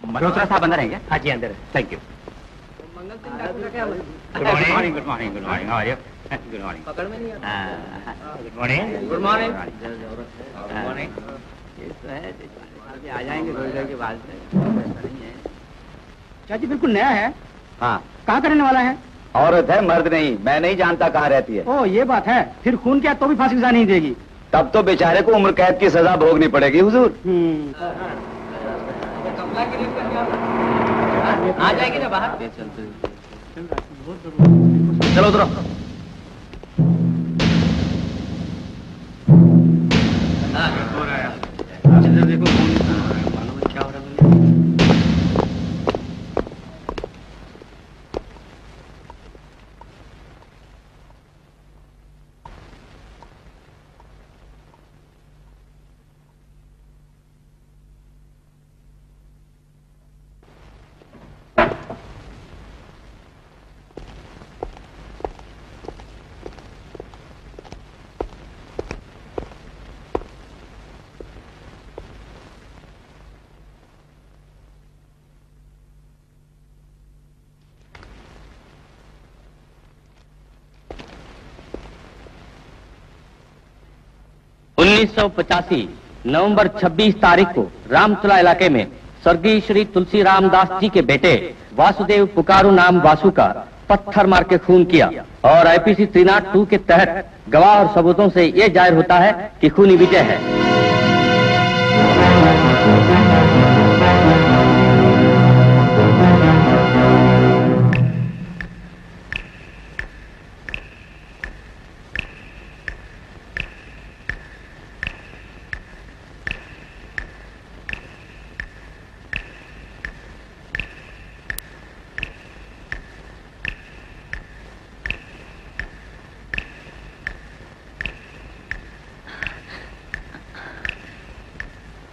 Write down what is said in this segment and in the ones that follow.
मल्होत्रा साहब अंदर हैं क्या? हाँ जी अंदर। Thank you. Good morning, good morning, good morning. How are you? Good morning. पकड़ में नहीं आता। Good morning, good morning. Good morning. ये तो है, आ जाएंगे थोड़ी देर के बाद से, ऐसा नहीं है। चाची बिल्कुल नया है। हाँ, कहाँ का रहने वाला है? औरत है, मर्द नहीं। मैं नहीं जानता कहाँ रहती है। ओ ये बात है। फिर खून क्या तो भी फांसी सजा नहीं देगी? तब तो बेचारे को उम्र कैद की सजा भोगनी पड़ेगी हुजूर। आ जाएगी ना बाहर। चलो उतरो। देखो मालूम क्या हो रहा है। नवंबर 26 तारीख को रामतला इलाके में स्वर्गीय श्री तुलसी रामदास जी के बेटे वासुदेव पुकारू नाम वासु का पत्थर मार के खून किया और आईपीसी 302 के तहत गवाह और सबूतों से यह जाहिर होता है कि खूनी विजय है।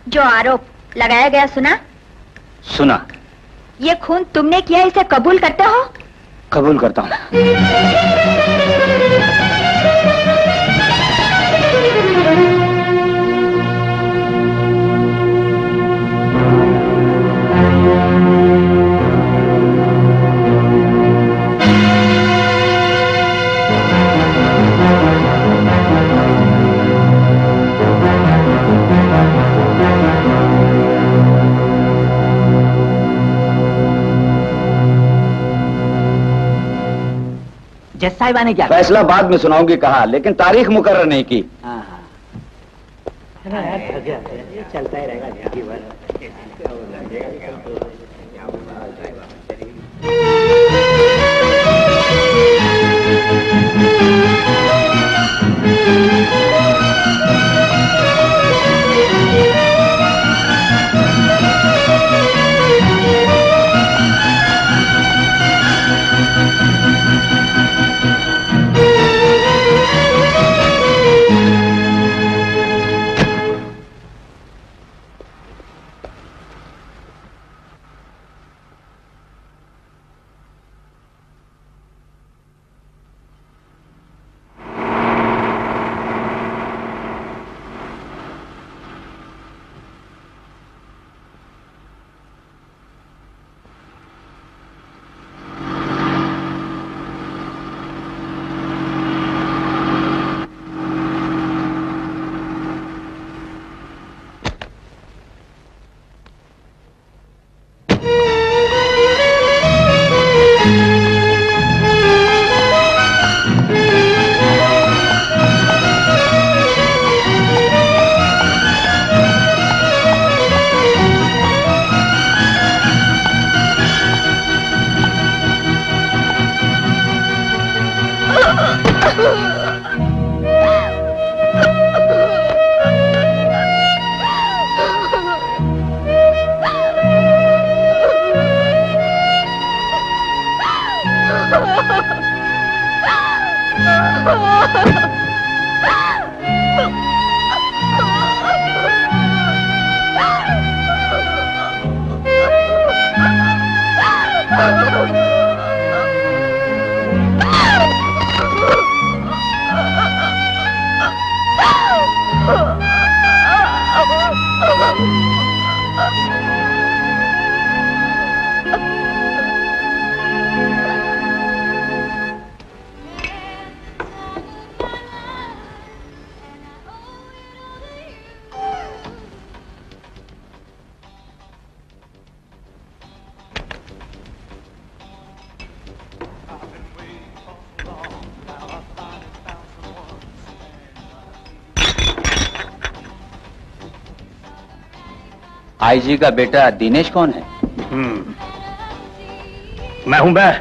जो आरोप लगाया गया सुना। ये खून तुमने किया, इसे कबूल करते हो? कबूल करता हूँ। जज साहिबा ने क्या फैसला बाद में सुनाऊंगी कहा, लेकिन तारीख मुकर्रर नहीं की। चलता ही रहेगा। आईजी का बेटा दिनेश कौन है? मैं हूं मैं।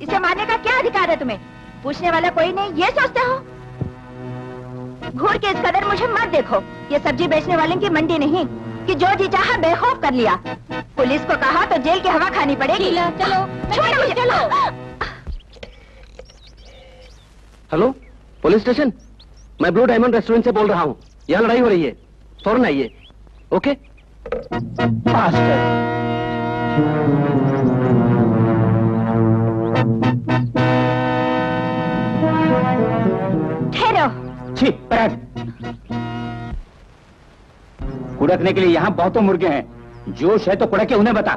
इसे मारने का क्या अधिकार है तुम्हें? पूछने वाला कोई नहीं, ये सोचते हो? घूर के इस कदर मुझे मत देखो। ये सब्जी बेचने वाले की मंडी नहीं कि जो जी चाहा बेखौफ कर लिया। पुलिस को कहा तो जेल की हवा खानी पड़ेगी। चलो छोड़ो मुझे। चलो। Hello, police station. मैं ब्लू डायमंड रेस्टोरेंट से बोल रहा हूँ। यहाँ लड़ाई हो रही है, फौरन आइए। ओके। ठहरो। कुड़कने के लिए यहाँ बहुतों मुर्गे हैं। जोश है तो कुड़के उन्हें बता।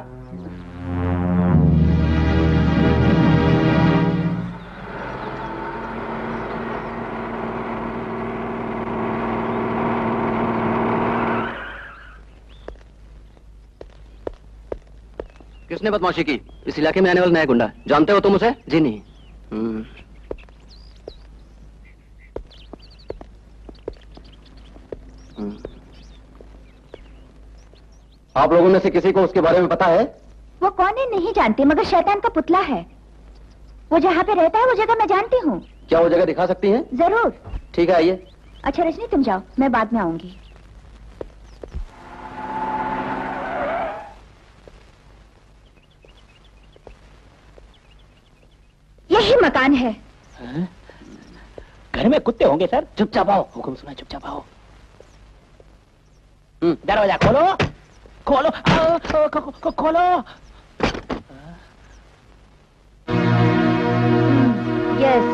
किसने बदमाशी की? इस इलाके में आने वाला नया गुंडा। जानते हो तुम उसे? जी नहीं। आप लोगों में से किसी को उसके बारे में पता है? वो कौन है नहीं जानती, मगर शैतान का पुतला है। वो जहाँ पे रहता है वो जगह मैं जानती हूँ। क्या वो जगह दिखा सकती हैं? जरूर। ठीक है, आइए। अच्छा रजनी, तुम जाओ, मैं बाद में आऊंगी। यही मकान है। घर में कुत्ते होंगे सर। चुपचाप आओ, हुक्म सुना, चुपचाप आओ। दरवाजा खोलो, खोलो, खोलो। यस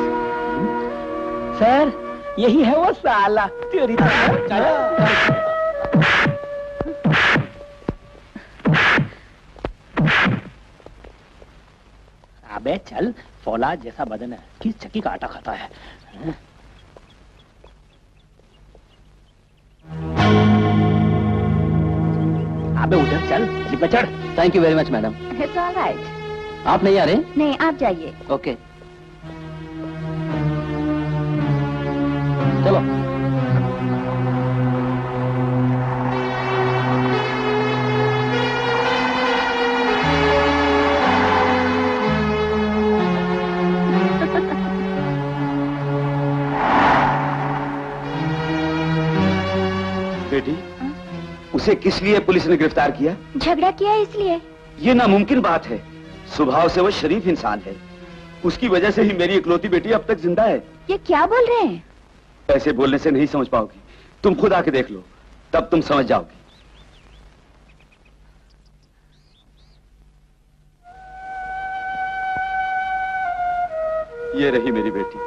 सर, यही है वो साला। तेरी अबे चल, फौलाद जैसा बदन है, किस चक्की का आटा खाता है। अबे उधर चल, जीप पे चढ़। Thank you very much madam. It's all right. आप नहीं आ रहे? नहीं, आप जाइए। ओके, चलो। बेटी, उसे किस लिए पुलिस ने गिरफ्तार किया? झगड़ा किया इसलिए। ये नामुमकिन बात है। स्वभाव से वो शरीफ इंसान है। उसकी वजह से ही मेरी इकलौती बेटी अब तक जिंदा है। ये क्या बोल रहे हैं? ऐसे बोलने से नहीं समझ पाओगी। तुम खुद आके देख लो, तब तुम समझ जाओगी। ये रही मेरी बेटी,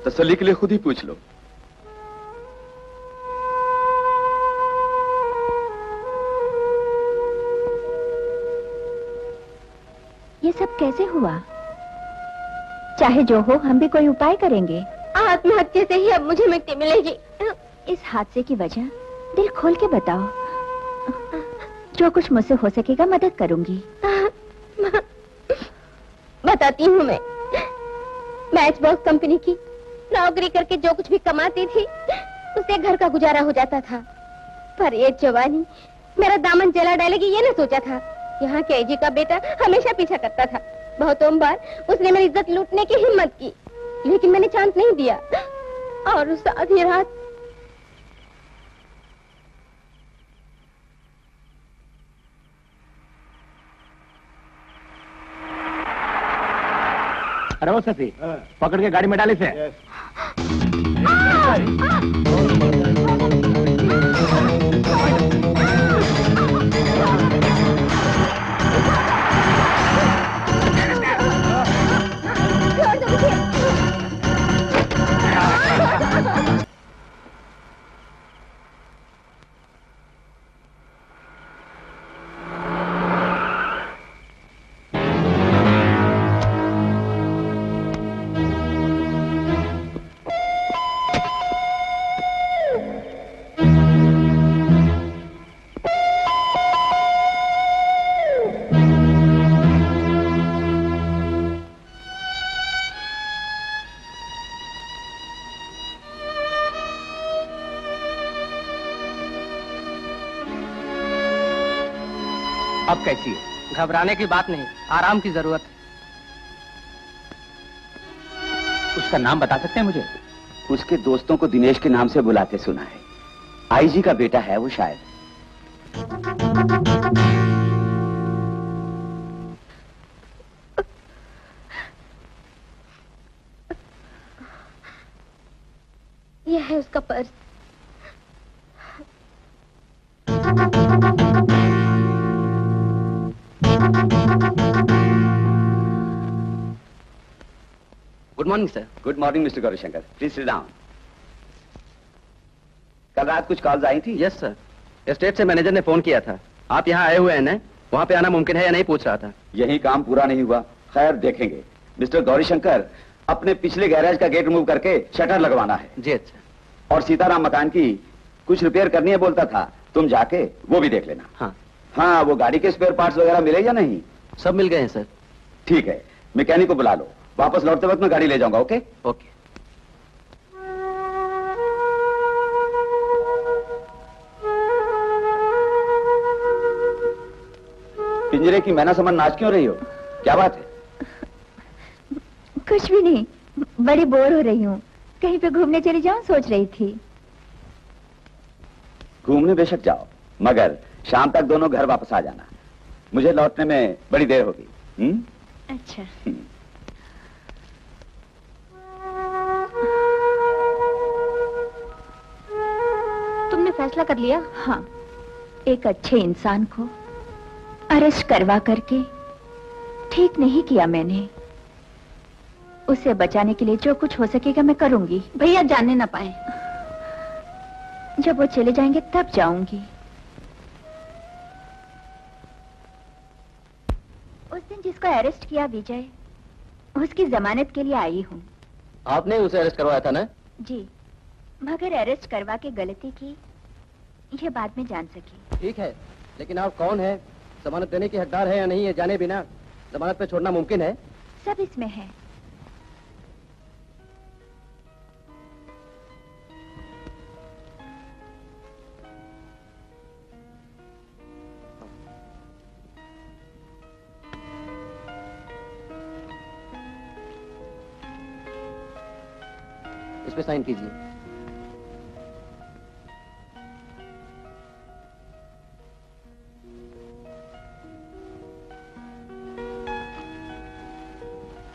तसल्ली के लिए खुद ही पूछ लो। ये सब कैसे हुआ? चाहे जो हो, हम भी कोई उपाय करेंगे। आत्महत्या से ही अब मुझे मुक्ति मिलेगी। इस हादसे की वजह दिल खोल के बताओ। जो कुछ मुझसे हो सकेगा मदद करूंगी। बताती हूँ। मैं मैच बॉक्स कंपनी की नौकरी करके जो कुछ भी कमाती थी उससे घर का गुजारा हो जाता था। पर ये जवानी मेरा दामन जला डालेगी ये ना सोचा था। यहाँ के एजी का बेटा हमेशा पीछा करता था। बहुतों बार उसने मेरी इज्जत लूटने की हिम्मत की, लेकिन मैंने चांस नहीं दिया। और उस आधी रात अरे वो सफी, पकड़ के गाड़ी में डाले से। अब कैसी है? घबराने की बात नहीं, आराम की जरूरत है। उसका नाम बता सकते हैं मुझे? उसके दोस्तों को दिनेश के नाम से बुलाते सुना है। आईजी का बेटा है वो शायद। यह है उसका purse. Good morning sir. Good morning mister Gaurishankar, please sit down. कल रात कुछ कॉल्स आई थी? यस सर, एस्टेट से मैनेजर ने फोन किया था। आप यहाँ आए हुए हैं ना? वहाँ पे आना मुमकिन है या नहीं पूछ रहा था। यही काम पूरा नहीं हुआ, खैर देखेंगे। मिस्टर गौरीशंकर, अपने पिछले गैरेज का गेट रिमूव करके शटर लगवाना है। जी अच्छा। और सीताराम मकान की कुछ रिपेयर करनी है बोलता था, तुम जाके वो भी देख लेना। हाँ हाँ, वो गाड़ी के स्पेयर पार्ट्स वगैरह मिले या नहीं? सब मिल गए हैं सर। ठीक है, मैकेनिक को बुला लो। वापस लौटते वक्त मैं गाड़ी ले जाऊंगा। Okay okay. पिंजरे की मैना समझ नाच क्यों रही हो? क्या बात है? कुछ भी नहीं, बड़ी बोर हो रही हूँ। कहीं पे घूमने चली जाऊं सोच रही थी। घूमने बेशक जाओ, मगर शाम तक दोनों घर वापस आ जाना। मुझे लौटने में बड़ी देर होगी। अच्छा। तुमने फैसला कर लिया? हाँ, एक अच्छे इंसान को अरेस्ट करवा करके ठीक नहीं किया मैंने। उसे बचाने के लिए जो कुछ हो सकेगा मैं करूंगी। भैया जानने ना पाए। जब वो चले जाएंगे तब जाऊंगी। उस दिन जिसको अरेस्ट किया विजय, उसकी जमानत के लिए आई हूँ। आपने उसे अरेस्ट करवाया था ना? जी, मगर अरेस्ट करवा के गलती की ये बाद में जान सकी। ठीक है, लेकिन आप कौन है, जमानत देने की हकदार है या नहीं, है जाने बिना जमानत पे छोड़ना मुमकिन है? सब इसमें है। इस पे साइन कीजिए।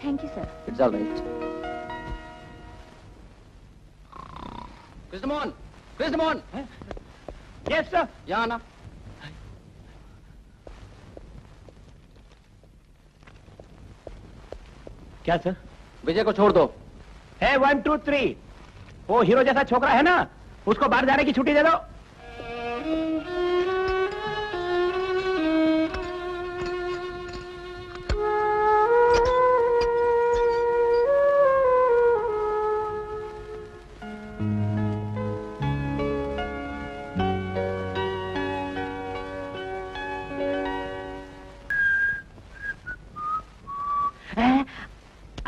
Thank you sir. It's all right. Krishnamohan, Krishnamohan. Yes sir. यहाँ आना। क्या सर? विजय को छोड़ दो। है 1 2 3। वो हीरो जैसा छोकरा है ना, उसको बाहर जाने की छुट्टी दे दो।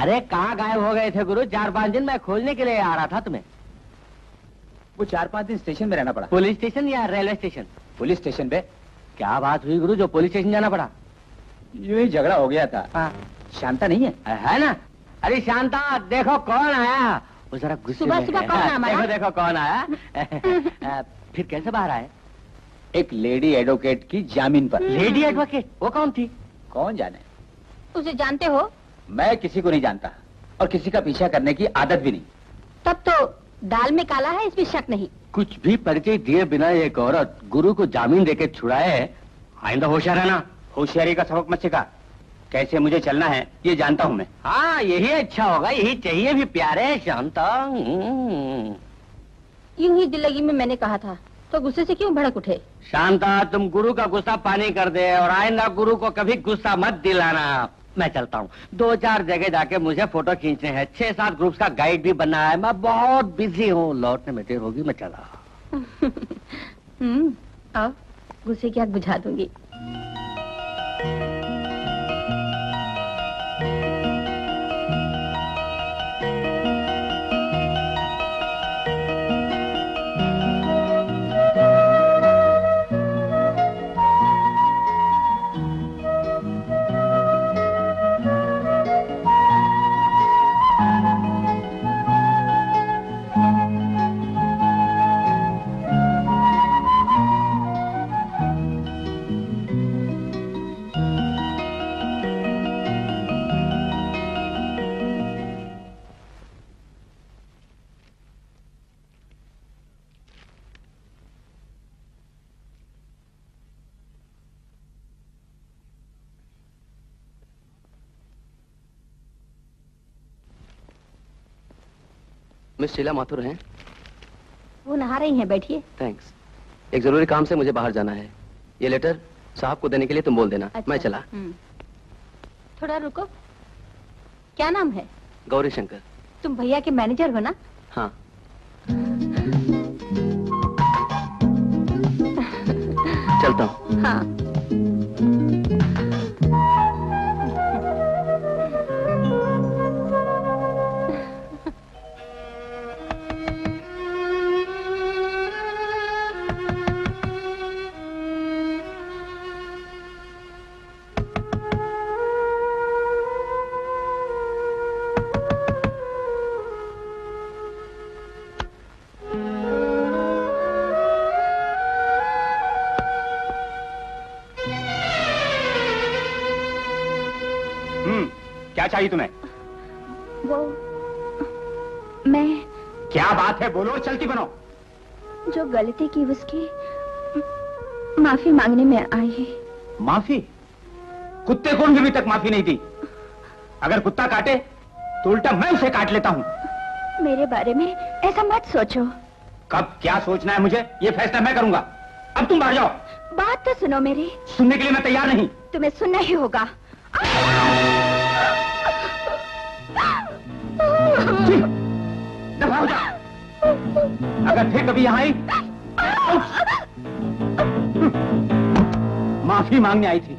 अरे कहाँ गायब हो गए थे गुरु? 4-5 दिन मैं खोजने के लिए आ रहा था तुम्हें। वो 4-5 दिन स्टेशन में रहना पड़ा। पुलिस स्टेशन या रेलवे स्टेशन? पुलिस स्टेशन पे। क्या बात हुई गुरु जो पुलिस स्टेशन जाना पड़ा? यूं ही झगड़ा हो गया था। हाँ। शांता नहीं है ना? अरे शांता देखो कौन आया। वो जरा गुस्से में सुबह है। कौन आया हमारा? देखो देखो कौन आया। फिर कैसे बाहर आए? एक लेडी एडवोकेट की जामीन पर। Lady advocate? वो कौन थी? कौन जाने, उसे जानते हो? मैं किसी को नहीं जानता और किसी का पीछा करने की आदत भी नहीं। तब तो दाल में काला है, इसमें शक नहीं। कुछ भी परिचय दिए बिना एक औरत गुरु को जामीन देके छुड़ाए, आइंदा होशियार रहना। होशियारी का सबक मत सिखा। कैसे मुझे चलना है ये जानता हूँ मैं। हाँ यही अच्छा होगा, यही चाहिए भी प्यारे शांता। यूं ही दिल लगी में मैंने कहा था, तो गुस्से से क्यों भड़क उठे? शांता तुम गुरु का गुस्सा पानी कर दे और आइंदा गुरु को कभी गुस्सा मत दिलाना। मैं चलता हूँ, 2-4 जगह जाके मुझे फोटो खींचने हैं। 6-7 ग्रुप्स का गाइड भी बनना है। मैं बहुत बिजी हूँ, लौटने में देर होगी, मैं चला। आओ गुस्से की आग बुझा दूंगी। मिस शीला माथुर हैं? वो नहा रही हैं, बैठिए। थैंक्स। एक जरूरी काम से मुझे बाहर जाना है। ये लेटर साहब को देने के लिए तुम बोल देना। अच्छा। मैं चला। थोड़ा रुको, क्या नाम है? गौरी शंकर। तुम भैया के मैनेजर हो ना? हाँ। चलता हूँ। हाँ। क्या चाहिए तुम्हें? वो मैं क्या बात है, बोलो, चलती बनो। जो गलती की उसकी माफी मांगने में आई है। माफी? कुत्ते को भी अभी तक माफी नहीं दी। अगर कुत्ता काटे तो उल्टा मैं उसे काट लेता हूँ। मेरे बारे में ऐसा मत सोचो। कब क्या सोचना है मुझे, ये फैसला मैं करूंगा। अब तुम बाहर जाओ। बात तो सुनो मेरी। सुनने के लिए मैं तैयार नहीं। तुम्हें सुनना ही होगा। दफा हो जा। अगर फिर कभी यहाँ आई, माफी मांगने आई थी।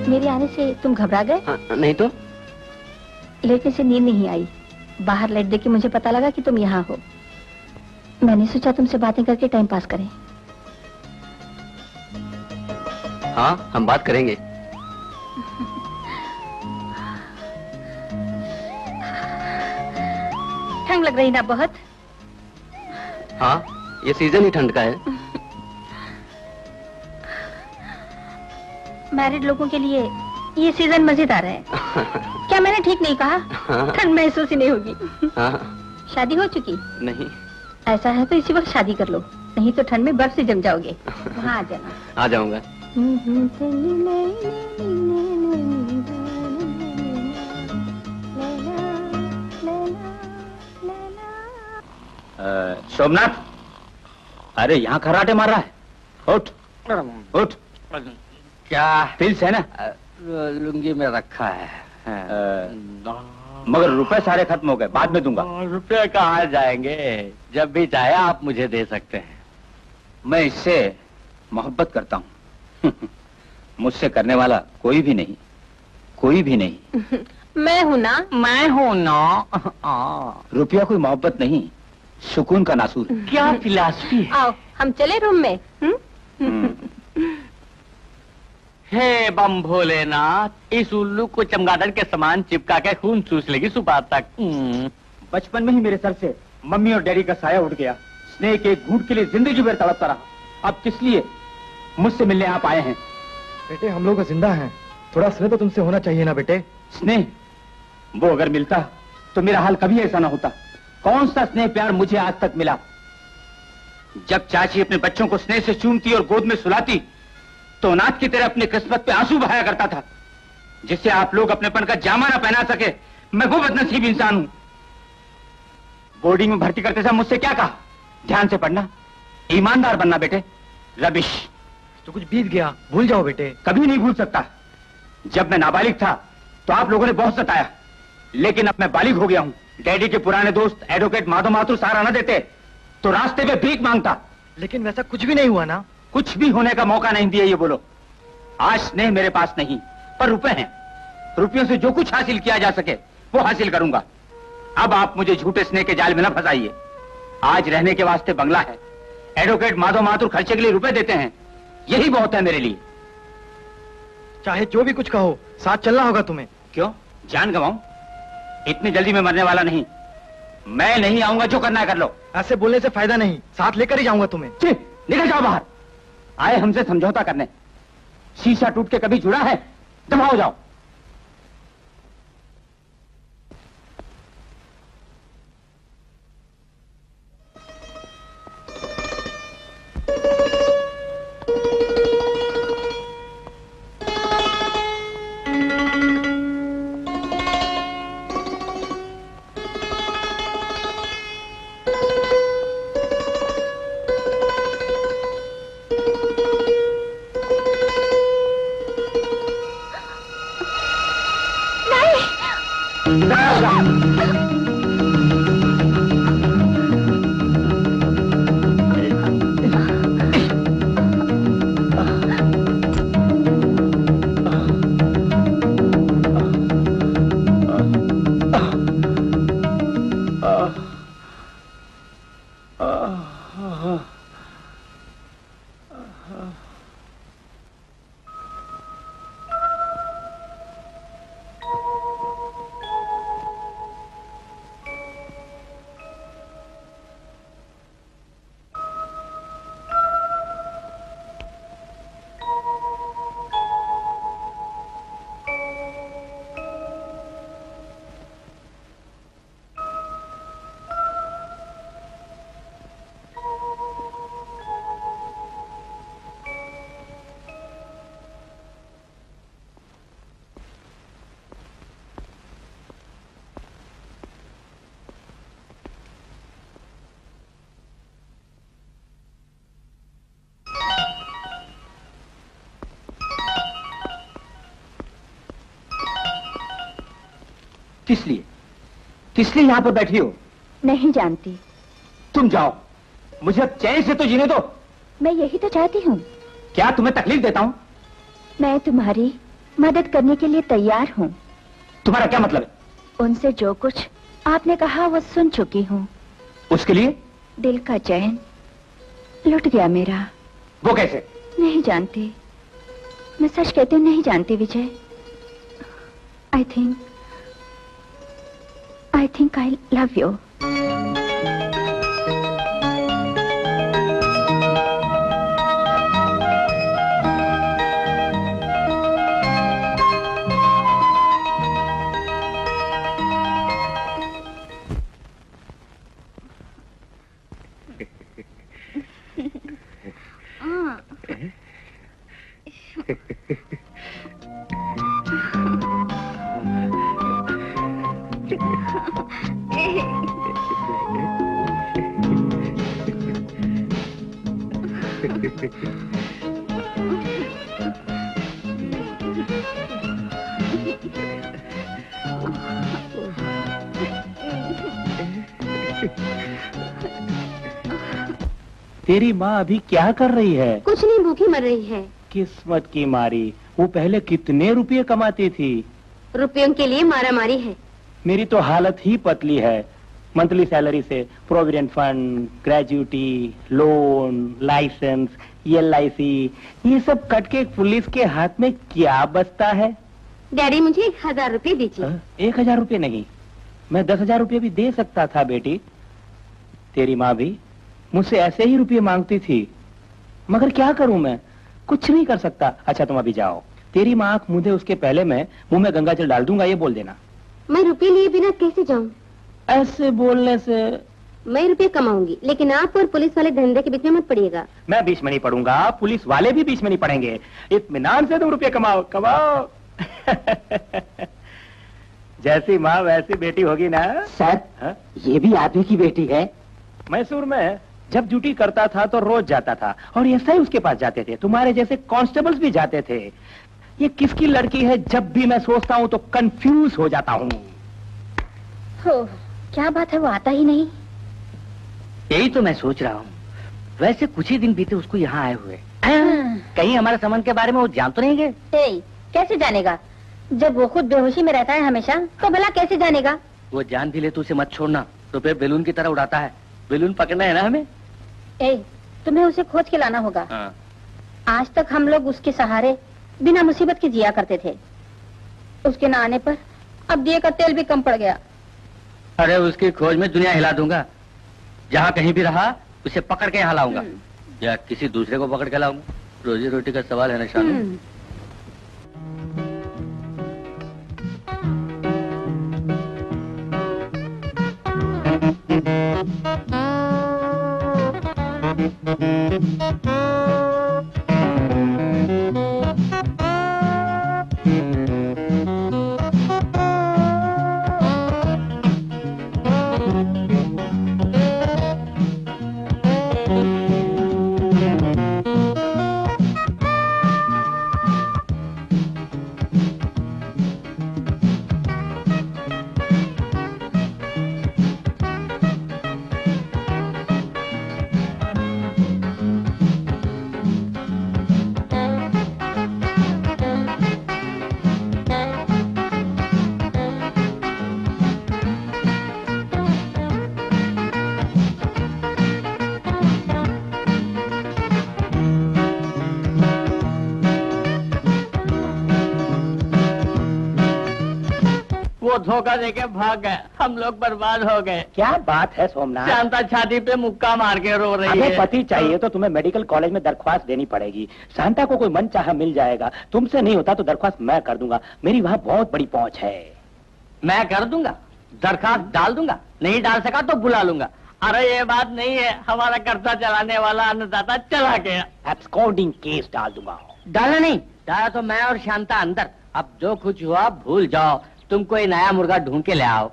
मेरे आने से तुम घबरा गए? नहीं तो। लेटने से नींद नहीं आई। बाहर लेट दे के मुझे पता लगा कि तुम यहाँ हो। मैंने सोचा तुमसे बातें करके टाइम पास करें। हाँ, हम बात करेंगे। ठंड लग रही ना बहुत? हाँ, ये सीजन ही ठंड का है। मैरिड लोगों के लिए ये सीजन मजेदार है। क्या मैंने ठीक नहीं कहा? ठंड महसूस ही नहीं होगी। शादी हो चुकी? नहीं। ऐसा है तो इसी वक्त शादी कर लो, नहीं तो ठंड में बर्फ से जम जाओगे। वहाँ आ जाना। आ जाऊंगा। सोमनाथ, अरे यहाँ खर्राटे मार रहा है। उठ उठ। क्या? पिल्स है ना? लुंगी में रखा है। मगर रुपए सारे खत्म हो गए, बाद में दूंगा। रुपए कहाँ जाएंगे? जब भी चाहे आप मुझे दे सकते हैं। मैं इससे मोहब्बत करता हूँ। मुझसे करने वाला कोई भी नहीं, कोई भी नहीं। मैं हूँ ना। मैं हूँ ना। रुपया कोई मोहब्बत नहीं, सुकून का नासूर। क्या फिलॉसफी है? आओ हम चले रूम में। हे बम भोलेनाथ, इस उल्लू को चमगादड़ के समान चिपका के खून चूस लेगी सुबह तक। बचपन में ही मेरे सर से मम्मी और डैडी का साया उठ गया। स्नेह के एक घूंट के लिए जिंदगी भर तड़पता रहा। अब किस लिए मुझसे मिलने आप आए हैं? बेटे हम लोग जिंदा हैं, थोड़ा स्नेह तो तुमसे होना चाहिए ना बेटे। स्नेह? वो अगर मिलता तो मेरा हाल कभी ऐसा ना होता। कौन सा स्नेह प्यार मुझे आज तक मिला? जब चाची अपने बच्चों को स्नेह से चूमती और गोद में सुलाती तो अनाथ की तरह अपनी किस्मत पे आंसू बहाया करता था। जिससे आप लोग अपनेपन का जामा ना पहना सके, मैं वो बदनसीब इंसान हूं। बोर्डिंग में भर्ती करते समय मुझसे क्या कहा? ध्यान से पढ़ना, ईमानदार बनना बेटे। रबिश। तो कुछ बीत गया, भूल जाओ बेटे। कभी नहीं भूल सकता। जब मैं नाबालिग था तो आप लोगों ने बहुत सताया, लेकिन अब मैं बालिग हो गया हूं। डैडी के पुराने दोस्त एडवोकेट माधव माथुर सहारा न देते तो रास्ते पे भीख मांगता। लेकिन वैसा कुछ भी नहीं हुआ ना? कुछ भी होने का मौका नहीं दिया ये बोलो। आज स्नेह मेरे पास नहीं, पर रुपए हैं। रुपयों से जो कुछ हासिल किया जा सके वो हासिल करूंगा। अब आप मुझे झूठे स्नेह के जाल में न फंसाइए। आज रहने के वास्ते बंगला है, एडवोकेट माधव माथुर खर्चे के लिए रुपए देते हैं, यही बहुत है मेरे लिए। चाहे जो भी कुछ कहो, साथ चलना होगा तुम्हें। क्यों जान गंवाऊं? इतनी जल्दी में मरने वाला नहीं। मैं नहीं आऊंगा, जो करना है कर लो। ऐसे बोलने से फायदा नहीं, साथ लेकर ही जाऊंगा तुम्हें। निकल जाओ बाहर। आए हमसे समझौता करने। शीशा टूट के कभी जुड़ा है? दफा हो जाओ। किस लिए यहाँ पर बैठी हो? नहीं जानती। तुम जाओ, मुझे अब चैन से तो जीने दो। मैं यही तो चाहती हूँ। क्या तुम्हें तकलीफ देता हूँ? मैं तुम्हारी मदद करने के लिए तैयार हूँ। तुम्हारा क्या मतलब है? उनसे जो कुछ आपने कहा वो सुन चुकी हूँ। उसके लिए? दिल का चैन लुट गया मेरा। वो कैसे? नहीं जानती, मैं सच कहती हूँ, नहीं जानती विजय। I think I love you. तेरी माँ अभी क्या कर रही है? कुछ नहीं, भूखी मर रही है। किस्मत की मारी, वो पहले कितने रुपए कमाती थी? रुपयों के लिए मारा मारी है। मेरी तो हालत ही पतली है। मंथली सैलरी से provident fund, gratuity, loan, licence, LIC, ये सब कट के पुलिस के हाथ में क्या बचता है? डैडी मुझे 1000 रुपए दीजिए। 1000 रुपए नहीं, मैं 10,000 रुपए भी दे सकता था बेटी। तेरी माँ भी मुझसे ऐसे ही रुपये मांगती थी, मगर क्या करूं मैं, कुछ नहीं कर सकता। अच्छा तुम अभी जाओ, तेरी माँ आंख मुंह दे उसके पहले मैं मुंह में गंगा जल डाल दूंगा, ये बोल देना। मैं रुपए लिए बिना कैसे जाऊं? ऐसे बोलने से मैं रुपए कमाऊंगी, लेकिन आप और पुलिस वाले धंधे के बीच में मत पड़िएगा। मैं बीच में नहीं पड़ूंगा, पुलिस वाले भी बीच में नहीं पड़ेंगे। इत्मीनान से तुम रुपये कमाओ कमाओ। जैसी माँ वैसी बेटी होगी ना। सर हा? ये भी आदमी की बेटी है? मैसूर में जब ड्यूटी करता था तो रोज जाता था, और ऐसा ही उसके पास जाते थे। तुम्हारे जैसे कांस्टेबल्स भी जाते थे। ये किसकी लड़की है, जब भी मैं सोचता हूँ तो कंफ्यूज हो जाता हूँ। क्या बात है, वो आता ही नहीं। यही तो मैं सोच रहा हूँ। वैसे कुछ ही दिन बीते उसको यहाँ आए हुए। कहीं हमारे संबंध के बारे में वो जान तो नहीं गए? कैसे जानेगा, जब वो खुद बेहोशी में रहता है हमेशा, तो भला कैसे जानेगा? वो जान भी ले तो उसे मत छोड़ना, रुपए बेलून की तरह उड़ाता है। बेलून पकड़ना है ना हमें। तुम्हें उसे खोज के लाना होगा। आज तक हम लोग उसके सहारे बिना मुसीबत के जिया करते थे। उसके न आने पर अब दिए का तेल भी कम पड़ गया। अरे उसकी खोज में दुनिया हिला दूंगा। जहाँ कहीं भी रहा उसे पकड़ के यहाँ लाऊंगा, या किसी दूसरे को पकड़ के लाऊंगा। रोजी रोटी का सवाल है ना शानू। धोखा देके भाग गए, हम लोग बर्बाद हो गए। क्या बात है सोमनाथ? शांता छाती पे मुक्का मार के रो रही है। पति चाहिए तो तुम्हें मेडिकल कॉलेज में दरख्वास्त देनी पड़ेगी। शांता को कोई मन चाहा मिल जाएगा। तुमसे नहीं होता तो दरख्वास्त मैं कर दूंगा, मेरी वहाँ बहुत बड़ी पहुँच है। मैं कर दूंगा, दरख्वास्त डाल दूंगा, नहीं डाल सका तो बुला लूंगा। अरे ये बात नहीं है, हमारा कर्जा चलाने वाला अन्नदाता चला गया। एब्सकॉन्डिंग केस डाल दूंगा। डाला नहीं, डाला तो मैं और शांता अंदर। अब जो कुछ हुआ भूल जाओ, तुम कोई नया मुर्गा ढूंढ के ले आओ।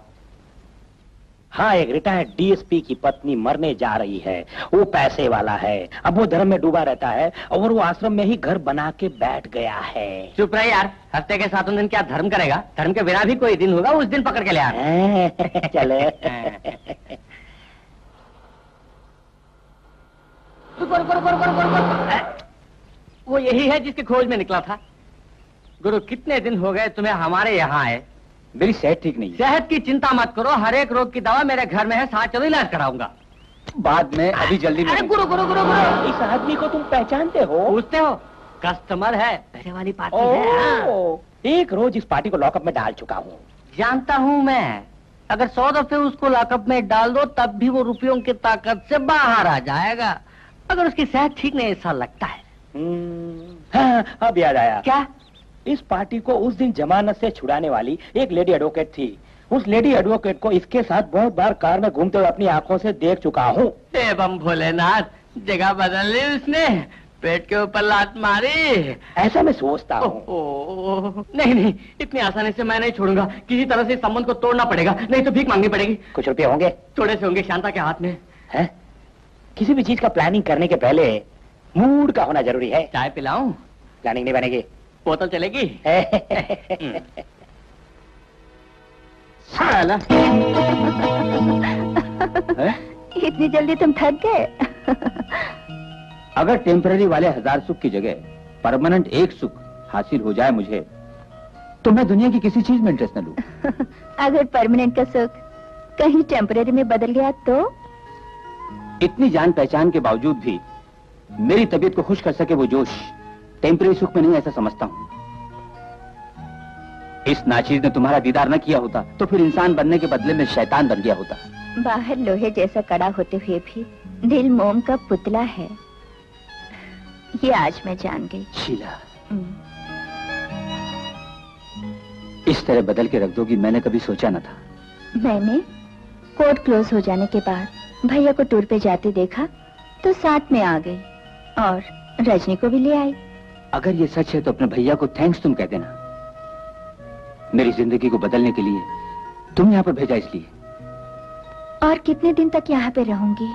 हाँ, एक रिटायर्ड DSP की पत्नी मरने जा रही है। वो पैसे वाला है, अब वो धर्म में डूबा रहता है और वो आश्रम में ही घर बना के बैठ गया है। चुप रहे यार, हफ्ते के 7 दिन क्या धर्म करेगा? धर्म के बिना भी कोई दिन होगा, उस दिन पकड़ के ले आ। चले। वो यही है जिसकी खोज में निकला था। गुरु, कितने दिन हो गए तुम्हें हमारे यहाँ आए? मेरी सेहत ठीक नहीं है। सेहत की चिंता मत करो, हर एक रोग की दवा मेरे घर में है, साथ चलो इलाज कराऊंगा। बाद में, अभी जल्दी नहीं। अरे गुरु गुरु गुरु गुरु, इस आदमी को तुम पहचानते हो? पूछते हो? कस्टमर है, पहले वाली पार्टी है। एक रोज इस पार्टी को लॉकअप में डाल चुका हूँ। जानता हूँ मैं, अगर 100 दफे उसको लॉकअप में डाल दो तब भी वो रुपयों की ताकत से बाहर आ जाएगा। अगर उसकी सेहत ठीक नहीं ऐसा लगता है। हाँ, अब याद आया। क्या? इस पार्टी को उस दिन जमानत से छुड़ाने वाली एक लेडी एडवोकेट थी। उस लेडी एडवोकेट को इसके साथ बहुत बार कार में घूमते हुए अपनी आंखों से देख चुका हूँ। एवं भोलेनाथ, जगह बदल ली उसने, पेट के ऊपर लात मारी। ऐसा मैं सोचता हूँ। नहीं नहीं, इतनी आसानी से मैं नहीं छोड़ूंगा। किसी तरह से संबंध को तोड़ना पड़ेगा, नहीं तो भीख मांगनी पड़ेगी। कुछ रुपए होंगे? थोड़े से होंगे, शांता के हाथ में है। किसी भी चीज का प्लानिंग करने के पहले मूड का होना जरूरी है। चाय पिलाऊं? प्लानिंग नहीं बनेगी। बोतल चलेगी? साला। इतनी जल्दी तुम थक गए? अगर टेम्पररी वाले 1000 सुख की जगह परमानेंट एक सुख हासिल हो जाए मुझे, तो मैं दुनिया की किसी चीज में इंटरेस्ट न लूं। अगर परमानेंट का सुख कहीं टेम्पररी में बदल गया तो? इतनी जान पहचान के बावजूद भी मेरी तबीयत को खुश कर सके वो जोश टेम्पररी सुख में नहीं, ऐसा समझता हूं। इस नाचीज ने तुम्हारा दीदार न किया होता तो फिर इंसान बनने के बदले में शैतान बन गया होता। बाहर लोहे जैसा कड़ा होते हुए भी दिल मोम का पुतला है, ये आज मैं जान गई। शीला, इस तरह बदल के रख दोगी मैंने कभी सोचा न था। मैंने कोर्ट क्लोज हो जाने के बाद भैया को टूर पे जाते देखा तो साथ में आ गई और रजनी को भी ले आई। अगर ये सच है तो अपने भैया को थैंक्स तुम कह देना। मेरी जिंदगी को बदलने के लिए तुम यहाँ पर भेजा इसलिए। और कितने दिन तक यहाँ पे रहूंगी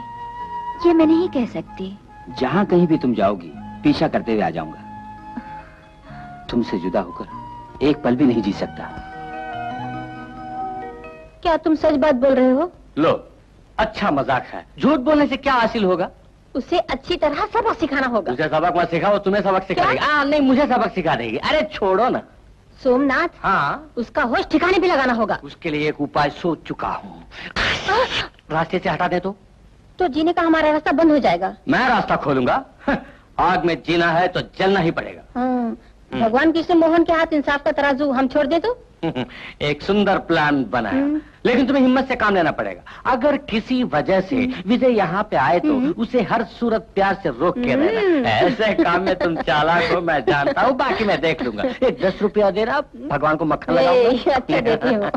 ये मैं नहीं कह सकती। जहाँ कहीं भी तुम जाओगी पीछा करते हुए आ जाऊंगा। तुमसे जुदा होकर एक पल भी नहीं जी सकता। क्या तुम सच बात बोल रहे हो? लो, अच्छा मजाक है। झूठ बोलने से क्या हासिल होगा? उसे अच्छी तरह सबक सिखाना होगा। तुझे सबक मत सिखा, वो तुम्हें सबक सिखाएगी। नहीं, मुझे सबक सिखा देगी। अरे छोड़ो ना। सोमनाथ, हाँ, उसका होश ठिकाने भी लगाना होगा। उसके लिए एक उपाय सोच चुका हूँ। रास्ते से हटा दे तो जीने का हमारा रास्ता बंद हो जाएगा। मैं रास्ता खोलूंगा। आग में जीना है तो जलना ही पड़ेगा। भगवान कृष्ण मोहन के हाथ इंसाफ का तराजू हम छोड़ दे तो? एक सुंदर प्लान बना है, लेकिन तुम्हें हिम्मत से काम लेना पड़ेगा। अगर किसी वजह से विजय यहाँ पे आए तो उसे हर सूरत प्यार से रोक के रहना। ऐसे काम में तुम चालाक हो मैं जानता हूँ, बाकी मैं देख लूंगा। एक 10 रुपया देना, भगवान को मक्खन लगाऊंगा। अच्छा देती हूँ।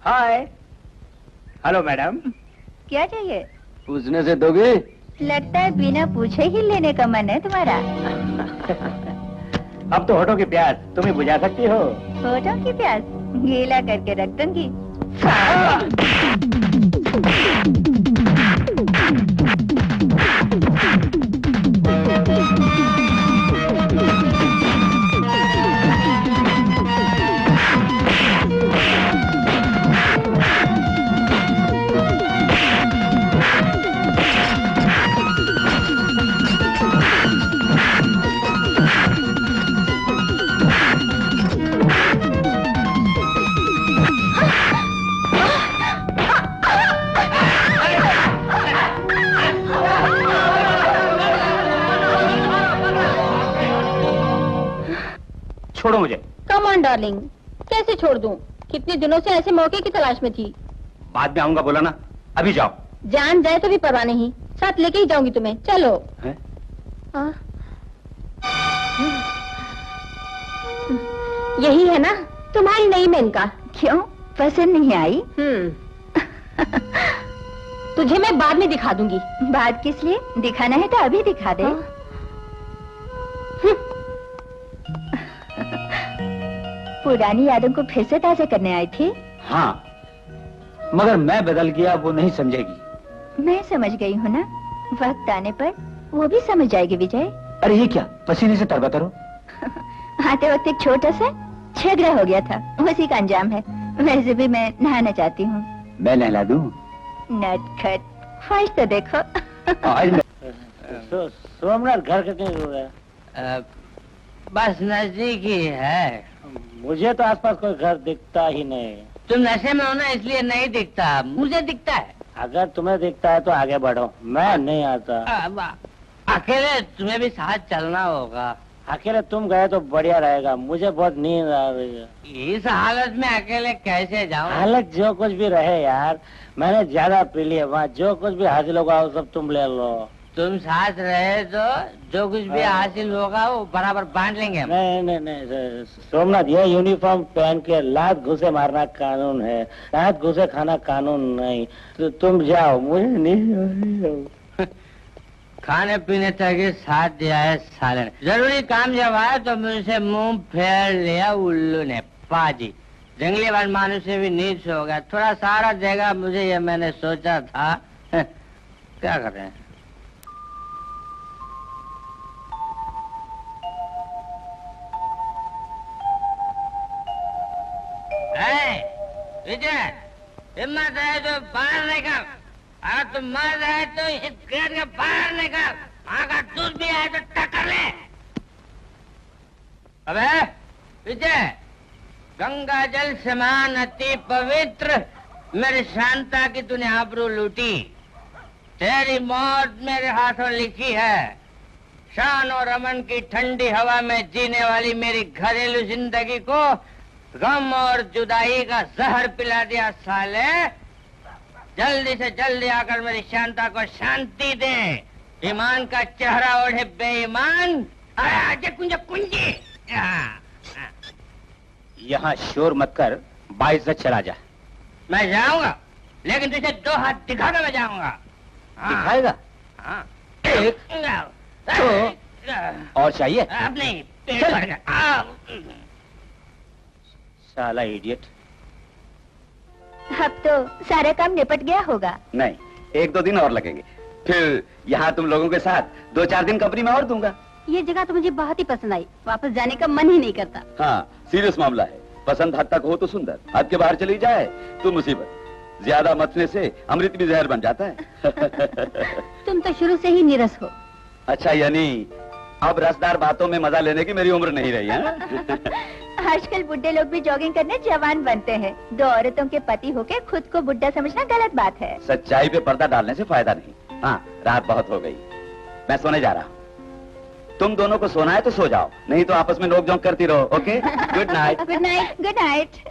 हाय। Hello madam. क्या चाहिए? पूछने से दोगे? लगता है बिना पूछे ही लेने का मन है तुम्हारा। अब तो होठों की प्यास तुम ही बुझा सकती हो। होठों की प्यास गीला करके रख दूंगी। छोड़ो मुझे। कम ऑन डार्लिंग, कैसे छोड़ दूं? कितने दिनों से ऐसे मौके की तलाश में थी। बाद में आऊंगा बोला ना, अभी जाओ। जान जाए तो भी परवाह नहीं, साथ लेके ही जाऊंगी तुम्हें। चलो। यही है ना तुम्हारी नई मेनका? क्यों, पसंद नहीं आई? तुझे मैं बाद में दिखा दूंगी। बाद किस लिए? दिखाना है तो अभी दिखा दे। पुरानी यादों को फिर से ताजा करने आई थी? हाँ, मगर मैं बदल गया वो नहीं समझेगी। मैं समझ गई हूँ ना, वक्त आने पर वो भी समझ जाएगी विजय। अरे ये क्या, पसीने से तरबतर हो? आते वक्त एक छोटा सा झगड़ा हो गया था, उसी का अंजाम है। वैसे भी मैं नहाना चाहती हूँ। मैं नहला दूं? नटखट, ख्वाहिश तो देखो। सोमनाथ घर कितनी दूर है? बस नजदीक ही है। मुझे तो आसपास कोई घर दिखता ही नहीं। तुम नशे में हो ना, इसलिए नहीं दिखता, मुझे दिखता है। अगर तुम्हें दिखता है तो आगे बढ़ो, मैं नहीं आता। अकेले तुम्हें भी साथ चलना होगा। अकेले तुम गए तो बढ़िया रहेगा, मुझे बहुत नींद आ रही है। इस हालत में अकेले कैसे जाऊं? हालत जो कुछ भी रहे यार, मैंने ज्यादा पी लिया, वहाँ जो कुछ भी हासिल होगा वो सब तुम ले लो। तुम साथ रहे तो जो कुछ भी हासिल होगा वो बराबर बांट लेंगे हम। नहीं, सोमनाथ, ये यूनिफॉर्म पहन के लात घुसे मारना कानून है, लात घुसे खाना कानून नहीं। तो तुम जाओ, मुझे नहीं। खाने पीने तक ही साथ दिया है साले ने। जरूरी काम जब आया तो मुझसे मुंह फेर लिया उल्लू ने। पाजी जंगली वाल मानुष से भी नीच हो गया। थोड़ा सहारा देगा मुझे, ये मैंने सोचा था। क्या कर रहे हैं? विजय, हिम्मत है तो बाहर निकल। अगर तुम मर रहे तो इस गेट के बाहर निकल। माँ का दूध भी आए तो टक्कर ले। अबे विजय, गंगा जल समान अति पवित्र मेरी शांता की तूने आबरू लूटी। तेरी मौत मेरे हाथों लिखी है। शान और अमन की ठंडी हवा में जीने वाली मेरी घरेलू जिंदगी को गम और जुदाई का जहर पिला दिया साले। जल्दी से जल्दी आकर मेरी शांता को शांति दे। ईमान का चेहरा ओढ़े बेईमान। आजे कुंजे कुंजी। यहाँ शोर मत कर, बाइज्जत चला जा। मैं जाऊंगा, लेकिन तुझे 2 हाथ दिखा कर मैं जाऊंगा। दिखाएगा? हाँ। एक तो और चाहिए? अब नहीं, पेट भर गया। साला इडियट। अब तो सारा काम निपट गया होगा। नहीं, 1-2 दिन और लगेंगे। फिर यहाँ तुम लोगों के साथ 2-4 दिन कंपनी में और दूंगा। ये जगह तो मुझे बहुत ही पसंद आई, वापस जाने का मन ही नहीं करता। हाँ, सीरियस मामला है। पसंद हद तक हो तो सुंदर, हद के बाहर चली जाए तो मुसीबत। ज्यादा मथने से अमृत भी जहर बन जाता है। तुम तो शुरू से ही नीरस हो। अच्छा, यानी अब रसदार बातों में मजा लेने की मेरी उम्र नहीं रही है। आजकल बुड्ढे लोग भी जॉगिंग करने जवान बनते हैं। 2 औरतों के पति होके खुद को बुड्ढा समझना गलत बात है। सच्चाई पे पर्दा डालने से फायदा नहीं। हाँ, रात बहुत हो गई, मैं सोने जा रहा हूँ। तुम दोनों को सोना है तो सो जाओ, नहीं तो आपस में नोक झोंक करती रहो। Okay, good night. Good night. Good night.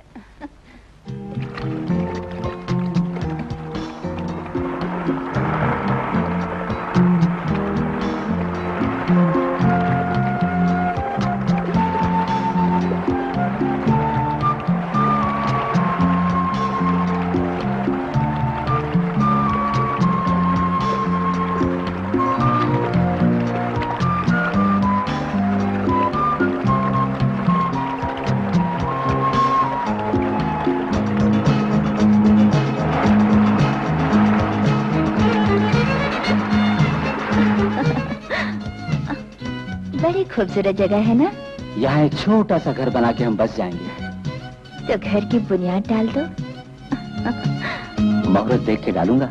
बड़ी खूबसूरत जगह है ना? यहाँ एक छोटा सा घर बना के हम बस जाएंगे। तो घर की बुनियाद डाल दो। मुहूर्त देख के डालूंगा।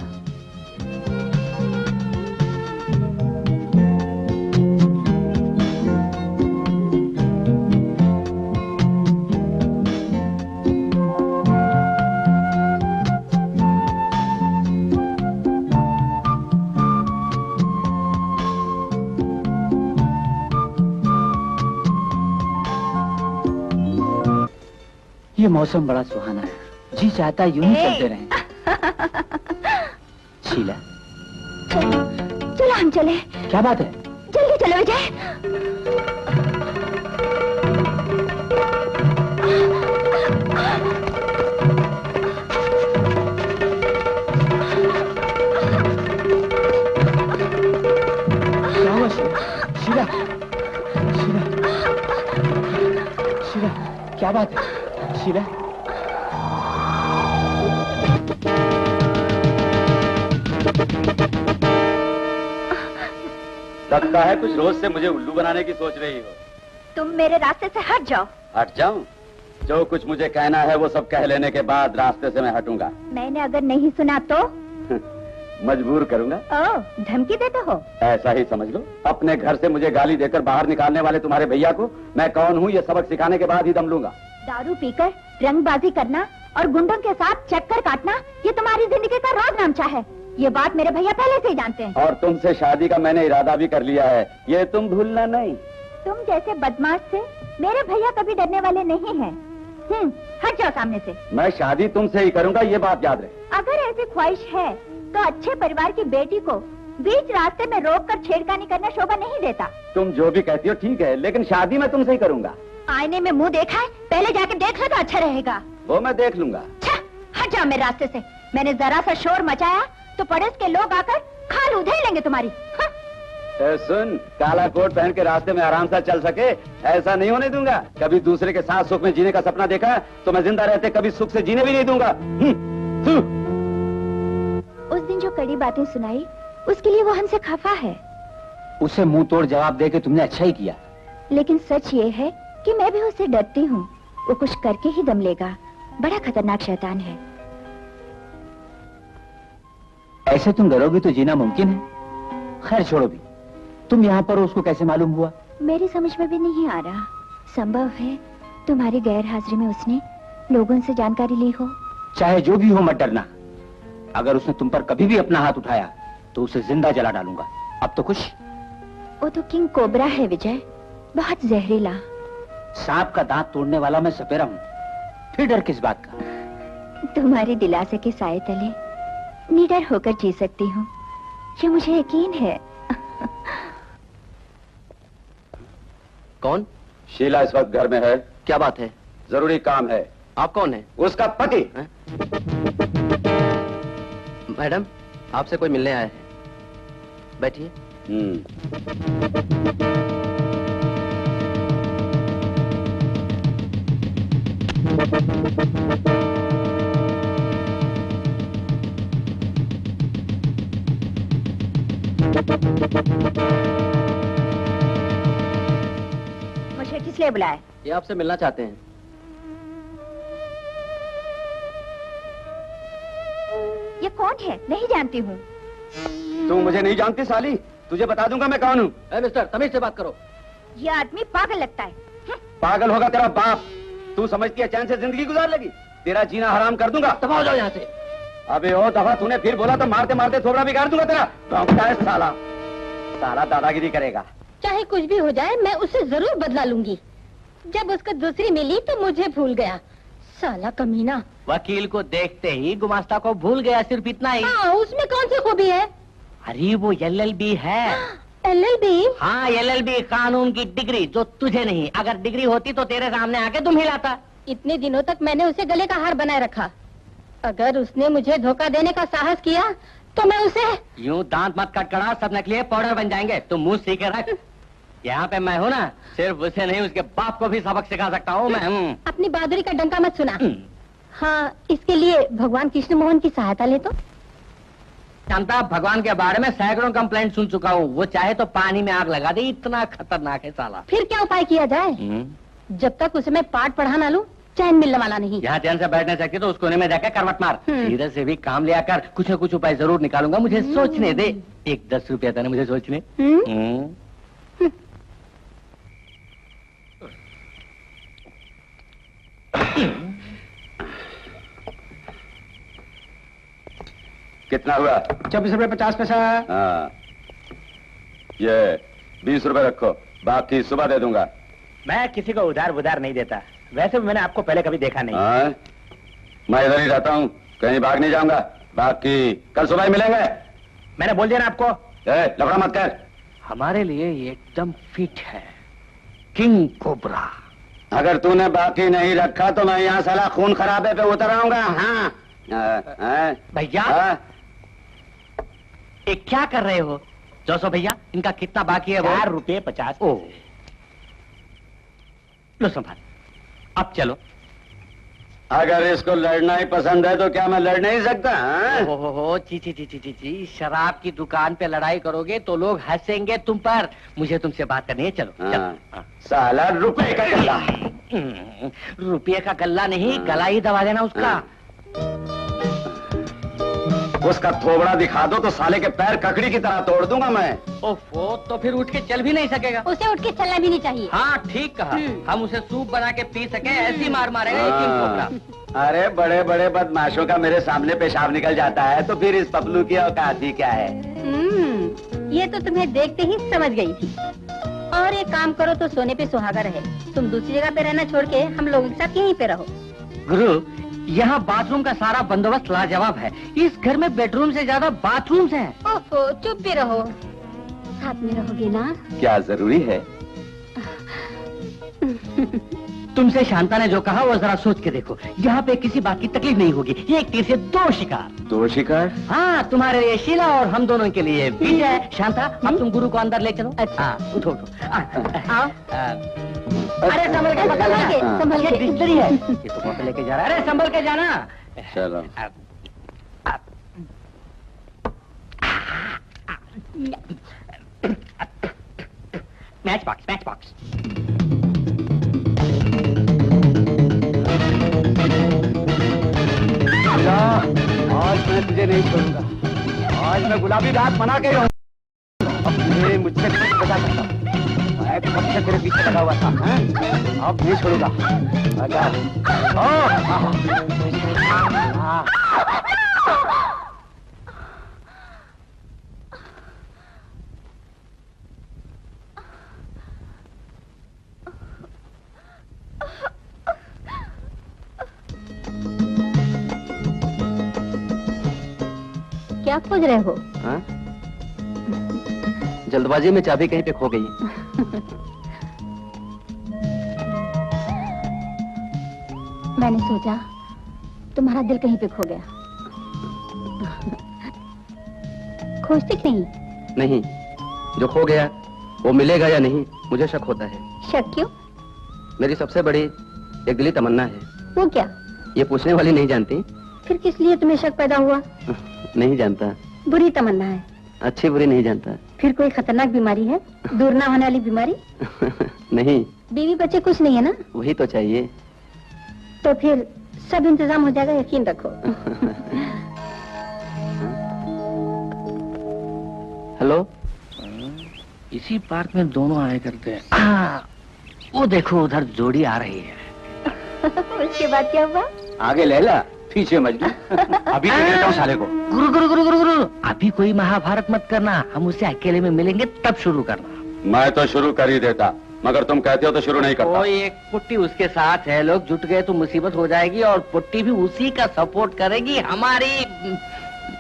ये मौसम बड़ा सुहाना है, जी चाहता यूं ही चलते रहें। शीला, चलो हम चले। क्या बात है? जल्दी चलो विजय। क्या हुआ शीला? शीला, शीला, क्या बात है शीला? लगता है कुछ रोज से मुझे उल्लू बनाने की सोच रही हो। तुम मेरे रास्ते से हट जाओ। हट जाऊं? जो कुछ मुझे कहना है वो सब कह लेने के बाद रास्ते से मैं हटूंगा। मैंने अगर नहीं सुना तो? मजबूर करूंगा। ओह, धमकी देते हो? ऐसा ही समझ लो। अपने घर से मुझे गाली देकर बाहर निकालने वाले तुम्हारे भैया को मैं कौन हूँ ये सबक सिखाने के बाद ही दम लूंगा। दारू पीकर रंगबाजी करना और गुंडों के साथ चक्कर काटना ये तुम्हारी जिंदगी का रोज नामचा है। ये बात मेरे भैया पहले से ही जानते हैं। और तुमसे शादी का मैंने इरादा भी कर लिया है, ये तुम भूलना नहीं। तुम जैसे बदमाश से मेरे भैया कभी डरने वाले नहीं हैं। हट जाओ सामने से। मैं शादी तुमसे ही करूंगा, ये बात याद रहे। अगर ऐसी ख्वाहिश है तो अच्छे परिवार की बेटी को बीच रास्ते में रोककर छेड़खानी करना शोभा नहीं देता। तुम जो भी कहती हो ठीक है, लेकिन शादी मैं तुमसे ही करूंगा। आईने में मुंह देखा है? पहले जाके देख लो तो अच्छा रहेगा। वो मैं देख लूंगा। हट जाओ मेरे रास्ते से। मैंने जरा सा शोर मचाया तो पड़ोस के लोग आकर खाल उधेड़ लेंगे तुम्हारी। सुन, काला कोट पहन के रास्ते में आराम से चल सके ऐसा नहीं होने दूंगा। कभी दूसरे के साथ सुख में जीने का सपना देखा तो मैं जिंदा रहते कभी सुख से जीने भी नहीं दूंगा। उस दिन जो कड़ी बातें सुनाई उसके लिए वो हमसे खफा है। उसे मुंह तोड़ जवाब दे के तुमने अच्छा ही किया। लेकिन सच ये है कि मैं भी उससे डरती हूँ। वो कुछ करके ही दम लेगा। बड़ा खतरनाक शैतान है। ऐसे तुम डरोगी तो जीना मुमकिन है। खैर छोड़ो भी, तुम यहाँ पर हो उसको कैसे मालूम हुआ? मेरी समझ में भी नहीं आ रहा। संभव है तुम्हारी गैर हाजिरी में उसने लोगों से जानकारी ली हो। चाहे जो भी हो मत डरना। अगर उसने तुम पर कभी भी अपना हाथ उठाया तो उसे जिंदा जला डालूंगा। अब तो खुश? वो तो किंग कोबरा है विजय, बहुत जहरीला। सांप का दांत तोड़ने वाला मैं सपेरा हूँ, फिर डर किस बात का? तुम्हारी दिलासे के साए तले निडर होकर जी सकती हूँ, ये मुझे यकीन है। कौन? शीला इस वक्त घर में है। क्या बात है? जरूरी काम है। आप कौन है? उसका पति। मैडम, आपसे कोई मिलने आया है। बैठिए। मुझे किस लिए बुलाया? ये आपसे मिलना चाहते हैं। ये कौन है? नहीं जानती हूँ। तू मुझे नहीं जानती साली? तुझे बता दूंगा मैं कौन हूँ। मिस्टर, तमीज से बात करो। ये आदमी पागल लगता है। पागल होगा तेरा बाप। तू समझती है चैन से जिंदगी गुजार लेगी? तेरा जीना हराम कर दूंगा। दफा हो जाओ यहाँ से। अबे ओ दफा, तूने फिर बोला तो मारते मारते थोबड़ा बिगाड़ दूंगा तेरा। भौंकता है साला। साला दादागिरी करेगा। चाहे कुछ भी हो जाए मैं उसे जरूर बदला लूंगी। जब उसको दूसरी मिली तो मुझे भूल गया। साला कमीना। वकील को देखते ही गुमास्ता को भूल गया, सिर्फ इतना ही। हाँ, उसमें कौन सी खूबी है? अरे वो LLB है। LLB? हाँ, LLB कानून की डिग्री, जो तुझे नहीं। अगर डिग्री होती तो तेरे सामने आके तुम हिलाता। इतने दिनों तक मैंने उसे गले का हार बनाए रखा। अगर उसने मुझे धोखा देने का साहस किया तो मैं उसे... यूं दांत मत कटकड़ा, सब नकली पाउडर बन जाएंगे। तुम मुंह सीखे रख। यहाँ पे मैं हूँ ना, सिर्फ उसे नहीं उसके बाप को भी सबक सिखा सकता हूँ मैं। अपनी बहादुरी का डंका मत सुना। हाँ, इसके लिए भगवान कृष्ण मोहन की सहायता ले तो। जानता, भगवान के बारे में सैकड़ों कंप्लेंट सुन चुका हूँ। वो चाहे तो पानी में आग लगा दे, इतना खतरनाक है साला। फिर क्या उपाय किया जाए? जब तक उसे मैं पाठ पढ़ा ना लूं, चैन मिलने वाला नहीं। यहाँ चैन से बैठ नहीं सकती तो उसको में जाकर करवट मार। धीरे से भी काम लिया कर, कुछ न कुछ उपाय जरूर निकालूंगा। मुझे सोचने दे। एक 10 रुपया देना मुझे सोचने। कितना हुआ? 24 रुपये 50 पैसा। हाँ, ये 20 रुपए रखो, बाकी सुबह दे दूंगा। मैं किसी को उधार नहीं देता। वैसे भी मैंने आपको पहले कभी देखा नहीं। हाँ? मैं इधर ही रहता हूँ, कहीं भाग नहीं जाऊंगा। बाकी कल सुबह ही मिलेंगे। मैंने बोल दिया ना आपको। लफड़ा मत कर। हमारे लिए ये एकदम फिट है, किंग कोबरा। अगर तूने बाकी नहीं रखा तो मैं यहाँ साला खून खराबे पे उतर आऊंगा। हाँ भैया, ये क्या कर रहे हो? 200 भैया, इनका कितना बाकी है? 4 रुपये 50। ओ, लो संभाल, अब चलो। अगर इसको लड़ना ही पसंद है तो क्या मैं लड़ नहीं सकता? हो ची, शराब की दुकान पे लड़ाई करोगे तो लोग हंसेंगे तुम पर। मुझे तुमसे बात करनी है, चलो। हाँ। साला रुपए का गल्ला। रुपये का गल्ला नहीं, गला ही दबा देना उसका। उसका थोबड़ा दिखा दो तो साले के पैर ककड़ी की तरह तोड़ दूंगा मैं। ओफो, तो फिर उठ के चल भी नहीं सकेगा। उसे उठ के चलना भी नहीं चाहिए। हाँ ठीक कहा। हम उसे सूप बना के पी सके, ऐसी मार मारेगा एक किंग कोबरा। अरे बड़े बड़े बदमाशों का मेरे सामने पेशाब निकल जाता है तो फिर इस पपलू की औकात ही क्या है? ये तो तुम्हें देखते ही समझ गई थी। और एक काम करो तो सोने पे सुहागा रहे। तुम दूसरी जगह पे रहना छोड़ के हम लोगों के साथ यहीं पे रहो। गुरु, यहाँ बाथरूम का सारा बंदोबस्त लाजवाब है। इस घर में बेडरूम से ज्यादा बाथरूम्स हैं। ओहो, चुप भी रहो। साथ में रहोगे ना? क्या जरूरी है? तुमसे शांता ने जो कहा वो जरा सोच के देखो। यहाँ पे किसी बात की तकलीफ नहीं होगी। एक तीर से दो शिकार। दो शिकार? हाँ, तुम्हारे लिए शीला और हम दोनों के लिए विजय। शांता, अब तुम गुरु को अंदर ले चलो। अच्छा। उठो उठो। अरे संभल के, संभल के, इधर ही है। ये तो बोतल लेके जा रहा है। अरे संभल के जाना। चलो। Match box, match box. आज मैं तुझे नहीं छोड़ूंगा। आज मैं गुलाबी रात मना के रहूंगा। अब तुझे मुझसे कुछ बचा सकता। मैं कब से तेरे पीछे लगा हुआ था। अब नहीं छोड़ूंगा। आजा। क्या खोज रहे हो? हाँ? जल्दबाजी में चाबी कहीं पे खो गई। मैंने सोचा तुम्हारा दिल कहीं पे खो गया। खोजते नहीं? नहीं, जो खो गया वो मिलेगा या नहीं मुझे शक होता है। शक क्यों? मेरी सबसे बड़ी एक दिली तमन्ना है। वो क्या? ये पूछने वाली नहीं जानती। फिर किस लिए तुम्हें शक पैदा हुआ? नहीं जानता। बुरी तमन्ना है। अच्छी बुरी नहीं जानता। फिर कोई खतरनाक बीमारी है? दूर ना होने वाली बीमारी? नहीं। बीवी बच्चे कुछ नहीं है ना? वही तो चाहिए। तो फिर सब इंतजाम हो जाएगा, यकीन रखो। हेलो। इसी पार्क में दोनों आए करते हैं। वो देखो उधर जोड़ी आ रही है। उसके बाद क्या हुआ? आगे लैला, पीछे मजनू। अभी देता हूँ साले को। गुरु गुरु गुरु गुरु गुरु, अभी कोई महाभारत मत करना। हम उसे अकेले में मिलेंगे तब शुरू करना। मैं तो शुरू कर ही देता, मगर तुम कहते हो तो शुरू नहीं करता। कोई एक पुट्टी उसके साथ है। लोग जुट गए तो मुसीबत हो जाएगी और पुट्टी भी उसी का सपोर्ट करेगी हमारी।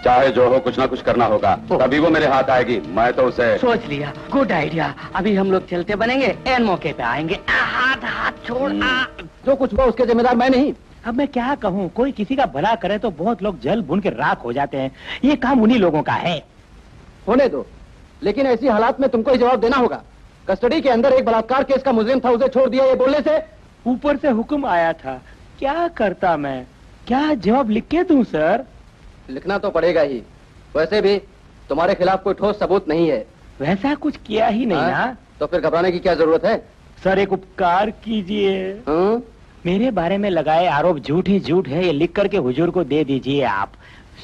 चाहे जो हो, कुछ ना कुछ करना होगा, तभी वो मेरे हाथ आएगी। मैं तो उसे सोच लिया, गुड आइडिया। अभी हम लोग चलते बनेंगे, एन मौके पे आएंगे। हाथ हाथ छोड़। जो कुछ हुआ उसके जिम्मेदार मैं नहीं। अब मैं क्या कहूँ, कोई किसी का भला करे तो बहुत लोग जल भुन के राख हो जाते हैं। ये काम उन्हीं लोगों का है। होने दो, लेकिन ऐसी हालात में तुमको ही जवाब देना होगा। कस्टडी के अंदर एक बलात्कार केस का मुजरिम था, उसे छोड़ दिया ये बोलने से? ऊपर से हुक्म आया था, क्या करता मैं? क्या जवाब लिख के दूं सर? लिखना तो पड़ेगा ही। वैसे भी तुम्हारे खिलाफ कोई ठोस सबूत नहीं है। वैसा कुछ किया ही नहीं ना। तो फिर घबराने की क्या जरूरत है? सर एक उपकार कीजिए। मेरे बारे में लगाए आरोप झूठ ही झूठ है, ये लिख करके हुजूर को दे दीजिए आप।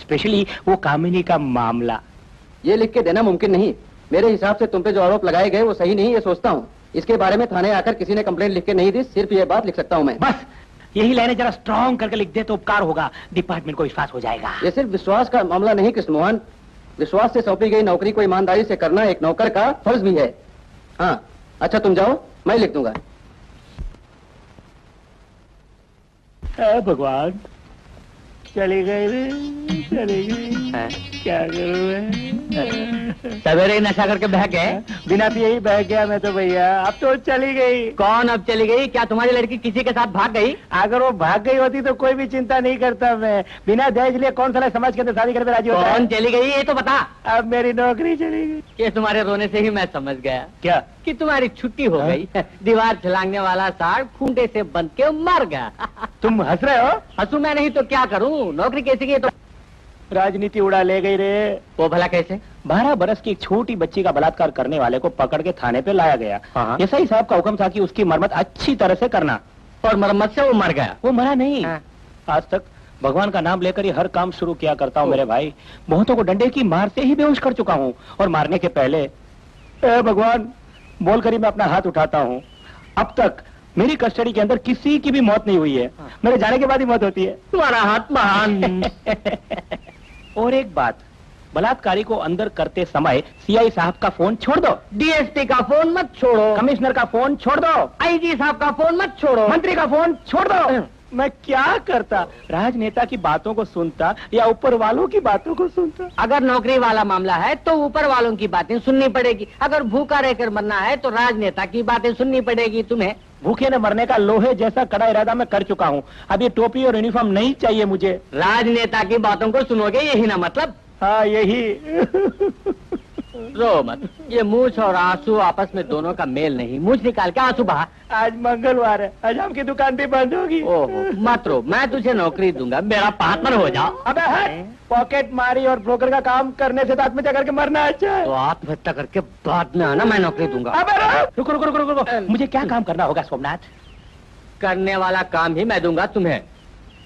स्पेशली वो कामिनी का मामला। ये लिख के देना मुमकिन नहीं। मेरे हिसाब से तुम पे जो आरोप लगाए गए वो सही नहीं, ये सोचता हूँ। इसके बारे में थाने आकर किसी ने कंप्लेंट लिख के नहीं दी, सिर्फ ये बात लिख सकता हूँ मैं। बस यही लाइनें जरा स्ट्रॉन्ग करके लिख दे तो उपकार होगा, डिपार्टमेंट को विश्वास हो जाएगा। ये सिर्फ विश्वास का मामला नहीं कृष्ण मोहन, विश्वास से सौंपी गई नौकरी को ईमानदारी से करना एक नौकर का फर्ज भी है। हाँ अच्छा, तुम जाओ, मैं लिख दूंगा। भगवान, चली गई रे, चली गई। क्या करूं मैं? सवेरे ही नशा करके बह गए। बिना पिए ही बह गया मैं तो भैया। अब तो चली गई। कौन अब चली गई? क्या तुम्हारी लड़की किसी के साथ भाग गई? अगर वो भाग गई होती तो कोई भी चिंता नहीं करता मैं। बिना दहेज लिए कौन सा समाज के अंदर शादी करने राजी होता है? कौन चली गई ये तो बता। अब मेरी नौकरी चली गई। ये तुम्हारे रोने से ही मैं समझ गया। क्या? कि तुम्हारी छुट्टी हो गई। दीवार छलांगने वाला साड़ खूंटे से बंध के मर गया। तुम हंस रहे हो? हंसू मैं नहीं तो क्या करूं? नौकरी कैसी की? तो राजनीति उड़ा ले गई रे। वो भला कैसे? 12 बरस की एक छोटी बच्ची का बलात्कार करने वाले को पकड़ के थाने पे लाया गया। एसआई साहब का हुक्म था कि उसकी मरम्मत अच्छी तरह से करना। और मरम्मत से वो मर गया? वो मरा नहीं। आज तक भगवान का नाम लेकर ही हर काम शुरू किया करता हूँ मेरे भाई। बहुतों को डंडे की मार से ही बेहोश कर चुका हूँ। और मारने के पहले भगवान बोलकर ही मैं अपना हाथ उठाता हूँ। अब तक मेरी कस्टडी के अंदर किसी की भी मौत नहीं हुई है। मेरे जाने के बाद ही मौत होती है। तुम्हारा हाथ महान। और एक बात, बलात्कारी को अंदर करते समय सीआई साहब का फोन छोड़ दो। डीएसपी का फोन मत छोड़ो। कमिश्नर का फोन छोड़ दो। आईजी साहब का फोन मत छोड़ो। मंत्री का फोन छोड़ दो। मैं क्या करता? राजनेता की बातों को सुनता या ऊपर वालों की बातों को सुनता? अगर नौकरी वाला मामला है तो ऊपर वालों की बातें सुननी पड़ेगी। अगर भूखा रहकर मरना है तो राजनेता की बातें सुननी पड़ेगी तुम्हें। भूखे न मरने का लोहे जैसा कड़ा इरादा मैं कर चुका हूँ। अब ये टोपी और यूनिफॉर्म नहीं चाहिए मुझे। राजनेता की बातों को सुनोगे, यही ना मतलब? हाँ यही। रो मत, ये मूछ और आंसू आपस में दोनों का मेल नहीं। मूछ निकाल के आंसू बहा। आज मंगलवार है, आज आपकी दुकान भी बंद होगी। ओहो, मत रो, मैं तुझे नौकरी दूंगा, मेरा पार्टनर हो जाओ। अबे हट, पॉकेट मारी और ब्रोकर का काम करने से आत्महत्या करके मरना अच्छा है। तो आत्महत्या करके बाद में आना, मैं नौकरी दूंगा। अबे रुको रुको रुको रुको, मुझे क्या काम करना होगा सोमनाथ? करने वाला काम ही मैं दूंगा तुम्हें।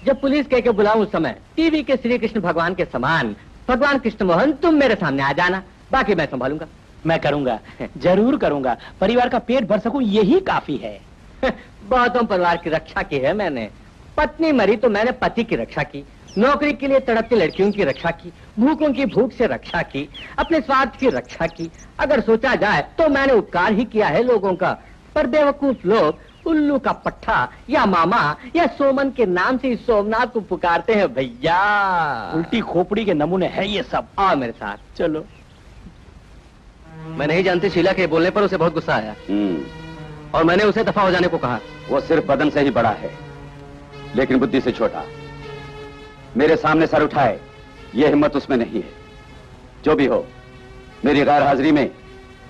जब पुलिस कह के बुलाऊं उस समय टीवी के श्री कृष्ण भगवान के समान भगवान कृष्ण मोहन तुम मेरे सामने आ जाना, बाकी मैं संभालूंगा। मैं करूंगा, जरूर करूंगा। परिवार का पेट भर सकूं यही काफी है। बहुतों परिवार की रक्षा की है मैंने। पत्नी मरी तो मैंने पति की रक्षा की, नौकरी के लिए तड़पती लड़कियों की रक्षा की, भूखों की भूख से रक्षा की, अपने स्वार्थ की रक्षा की। अगर सोचा जाए तो मैंने उपकार ही किया है लोगों का। पर बेवकूफ लोग उल्लू का पट्टा या मामा या सोमन के नाम से सोमनाथ को पुकारते हैं भैया। उल्टी खोपड़ी के नमूने है ये सब। आओ मेरे साथ। चलो। मैं नहीं जानती, शीला के बोलने पर उसे बहुत गुस्सा आया और मैंने उसे दफा हो जाने को कहा। वो सिर्फ बदन से ही बड़ा है लेकिन बुद्धि से छोटा। मेरे सामने सर उठाए ये हिम्मत उसमें नहीं है। जो भी हो, मेरी गैर हाजिरी में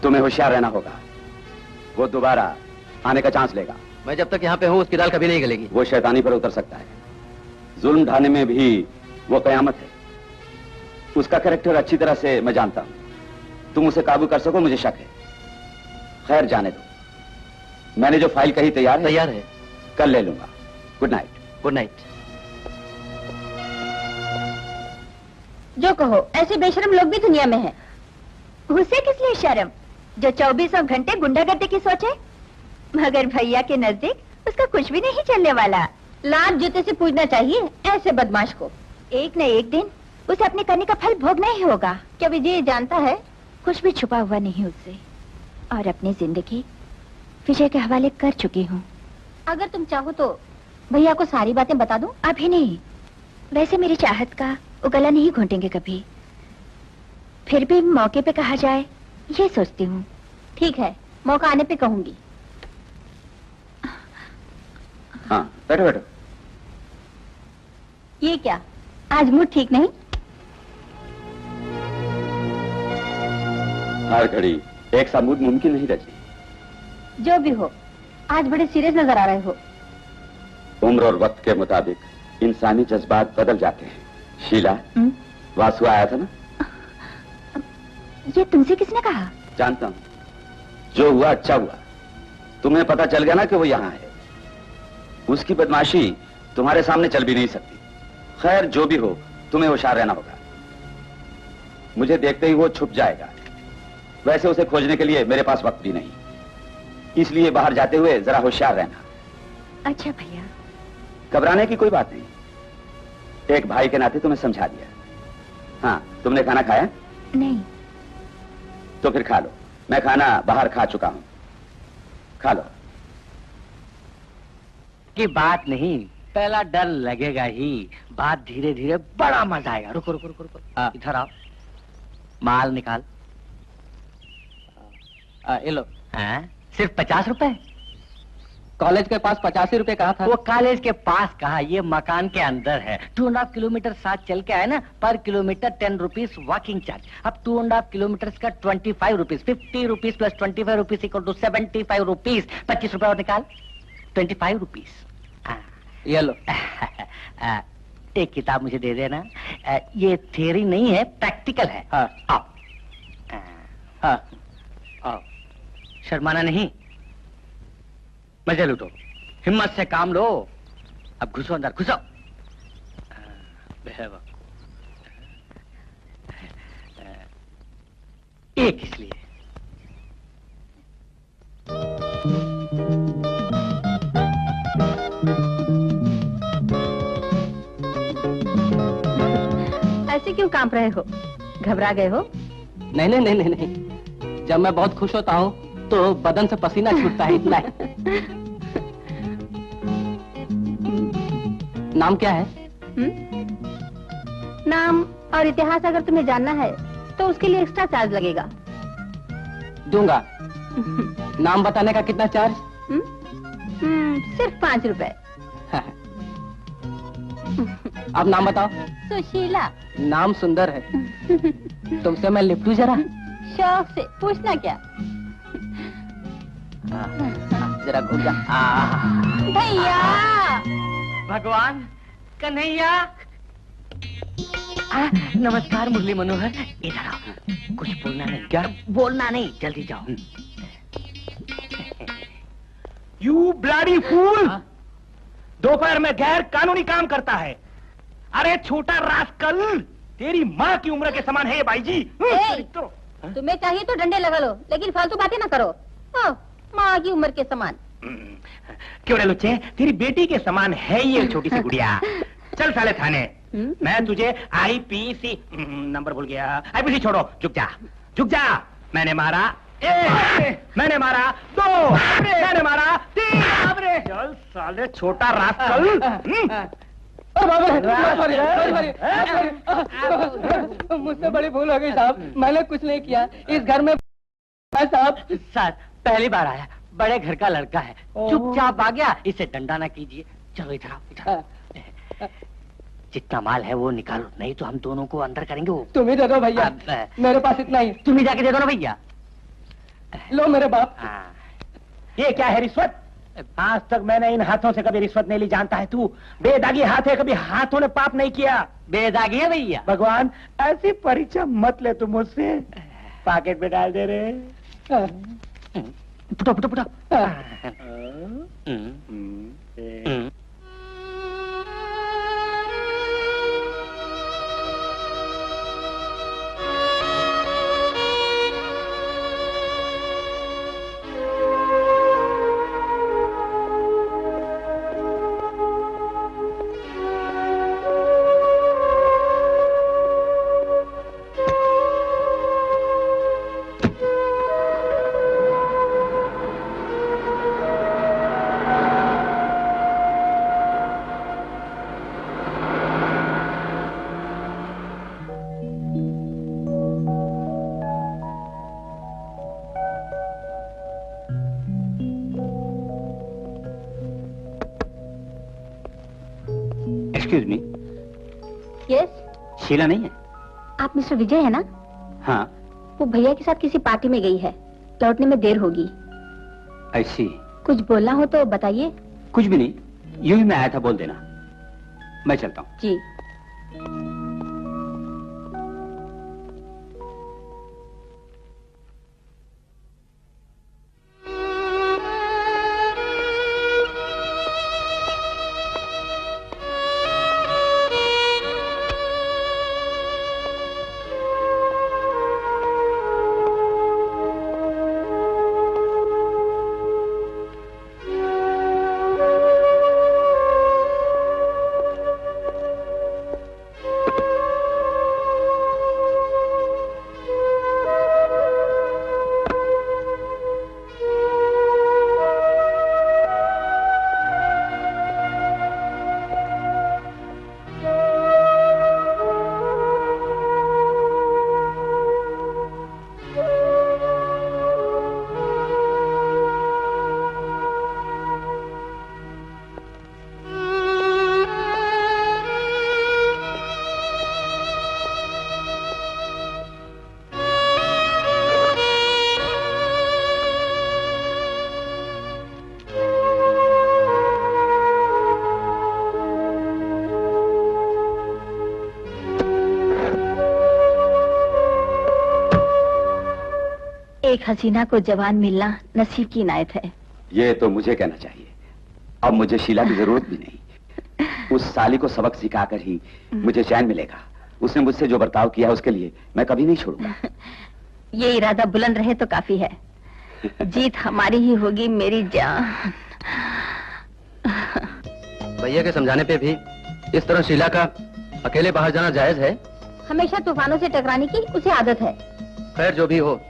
तुम्हें होशियार रहना होगा। वो दोबारा आने का चांस लेगा। मैं जब तक यहाँ पे हूँ उसकी दाल कभी नहीं गलेगी। वो शैतानी पर उतर सकता है, जुल्म ढाने में भी वो कयामत है। उसका कैरेक्टर अच्छी तरह से मैं जानता हूं। तुम उसे काबू कर सको मुझे शक है। खैर जाने दो, मैंने जो फाइल कही तैयार है कल ले लूंगा। Good night. Good night. जो कहो, ऐसे बेशरम लोग भी दुनिया में हैं। उसे किस लिए शर्म, जो 24 घंटे गुंडागर्दी की सोचे? मगर भैया के नजदीक उसका कुछ भी नहीं चलने वाला। लात जूते से पूछना चाहिए ऐसे बदमाश को। एक न एक दिन उसे अपने करने का फल भोगना ही होगा। क्या विजय जानता है? कुछ भी छुपा हुआ नहीं उससे, और अपनी जिंदगी विजय के हवाले कर चुकी हूँ। अगर तुम चाहो तो भैया को सारी बातें बता दूं? अभी नहीं, वैसे मेरी चाहत का वो गला नहीं घोंटेंगे कभी। फिर भी मौके पे कहा जाए ये सोचती हूँ। ठीक है, मौका आने पे कहूंगी। हाँ बैठो बैठो। ये क्या, आज मूड ठीक नहीं? हर घड़ी एक सा मूड मुमकिन नहीं रजनी। जो भी हो, आज बड़े सीरियस नजर आ रहे हो। उम्र और वक्त के मुताबिक इंसानी जज्बात बदल जाते हैं। शीला, वासु आया था ना? ये तुमसे किसने कहा? जानता हूं, जो हुआ अच्छा हुआ। तुम्हें पता चल गया ना कि वो यहाँ है। उसकी बदमाशी तुम्हारे सामने चल भी नहीं सकती। खैर जो भी हो, तुम्हें होशियार रहना होगा। मुझे देखते ही वो छुप जाएगा। वैसे उसे खोजने के लिए मेरे पास वक्त भी नहीं, इसलिए बाहर जाते हुए जरा होशियार रहना। अच्छा भैया। घबराने की कोई बात नहीं, एक भाई के नाते तुम्हें समझा दिया। हाँ, तुमने खाना खाया? नहीं। तो फिर खा लो, मैं खाना बाहर खा चुका हूं। खा लो। की बात नहीं, पहला डर लगेगा ही, बात धीरे धीरे बड़ा मजा आएगा। रुको रुको रुको रुको, इधर आओ, माल निकाल। ये लो। सिर्फ 50 रुपए? कॉलेज के पास 85 रुपए कहा था। वो कॉलेज के पास कहा, ये मकान के अंदर है। 2.5 किलोमीटर साथ चल के आए ना, पर किलोमीटर 10 रुपीज वॉकिंग चार्ज। अब 2.5 किलोमीटर का 25 rupees, 50 rupees plus 25 rupees equal to 75 rupees. 25 रुपए और निकाल, 25 रुपीज। ये लो। एक किताब मुझे दे देना। ये थियरी नहीं है, प्रैक्टिकल है। हाँ। आओ। हाँ। आओ, शर्माना नहीं, मजे लूटो, हिम्मत से काम लो। अब घुसो अंदर, घुसो। एक इसलिए ऐसे क्यों कांप रहे हो? घबरा गए हो? नहीं नहीं नहीं नहीं नहीं, जब मैं बहुत खुश होता हूँ तो बदन से पसीना छूटता है, इतना है। नाम क्या है? नाम और इतिहास अगर तुम्हें जानना है तो उसके लिए एक्स्ट्रा चार्ज लगेगा। दूंगा। नाम बताने का कितना चार्ज? सिर्फ 5 रुपए। आप नाम बताओ। सुशीला। नाम सुंदर है। तुमसे मैं लिपटू जरा। शौक से, पूछना क्या? जरा घूम जा। भैया। भगवान कन्हैया। नमस्कार मुरली मनोहर, इधर आओ। कुछ बोलना नहीं। क्या? बोलना नहीं, जल्दी जाओ। You bloody fool! दोपहर में गैर कानूनी काम करता है। अरे छोटा रास्कल, तेरी माँ की उम्र के समान है ये भाई जी। तुम्हें चाहिए तो डंडे लगा लो, लेकिन फालतू बातें ना करो। माँ की उम्र के समान। क्यों रे लुच्चे, तेरी बेटी के समान है ये छोटी सी गुड़िया। चल साले थाने। मैं तुझे IPC नंबर भूल गया। IPC छोड़ो, झुक जा। मैंने मारा 1, मैंने मारा 2, मैंने मारा 3। चल साले छोटा रास्कल। मुझसे बड़ी भूल हो गई साहब, मैंने कुछ नहीं किया। इस घर में साहब सर पहली बार आया, बड़े घर का लड़का है, चुपचाप आ गया। इसे डंडा ना कीजिए। चलो इधर आओ। जितना माल है वो निकालो, नहीं तो हम दोनों को अंदर करेंगे। वो तुम ही दे दो भैया, मेरे पास इतना ही। तुम ही जाके दे दो ना भैया। लो मेरे बाप। ये क्या है रिश्वत? आज तक मैंने इन हाथों से कभी रिश्वत नहीं ली, जानता है तू? बेदागी हाथ है, कभी हाथों ने पाप नहीं किया। बेदागी है भैया। भगवान ऐसी परीक्षा मत ले तुम मुझसे। पॉकेट में डाल दे रे। पुटो। Excuse me. यस। शीला नहीं है? आप मिस्टर विजय है ना? हाँ। वो भैया के साथ किसी पार्टी में गई है, लौटने में देर होगी। ऐसी? कुछ बोलना हो तो बताइए। कुछ भी नहीं, यूं ही मैं आया था, बोल देना। मैं चलता हूँ। जी। एक हसीना को जवान मिलना नसीब की इनायत है। ये तो मुझे कहना चाहिए। अब मुझे शीला की जरूरत भी नहीं। उस साली को सबक सिखाकर ही मुझे चैन मिलेगा। उसने मुझसे जो बर्ताव किया उसके लिए मैं कभी नहीं छोड़ूंगा। ये इरादा बुलंद रहे तो काफी है। जीत हमारी ही होगी मेरी जान। भैया के समझाने पे भी इस तरह शीला का अकेले बाहर जाना जायज है? हमेशा तूफानों से टकराने की उसे आदत है। खैर जो भी हो,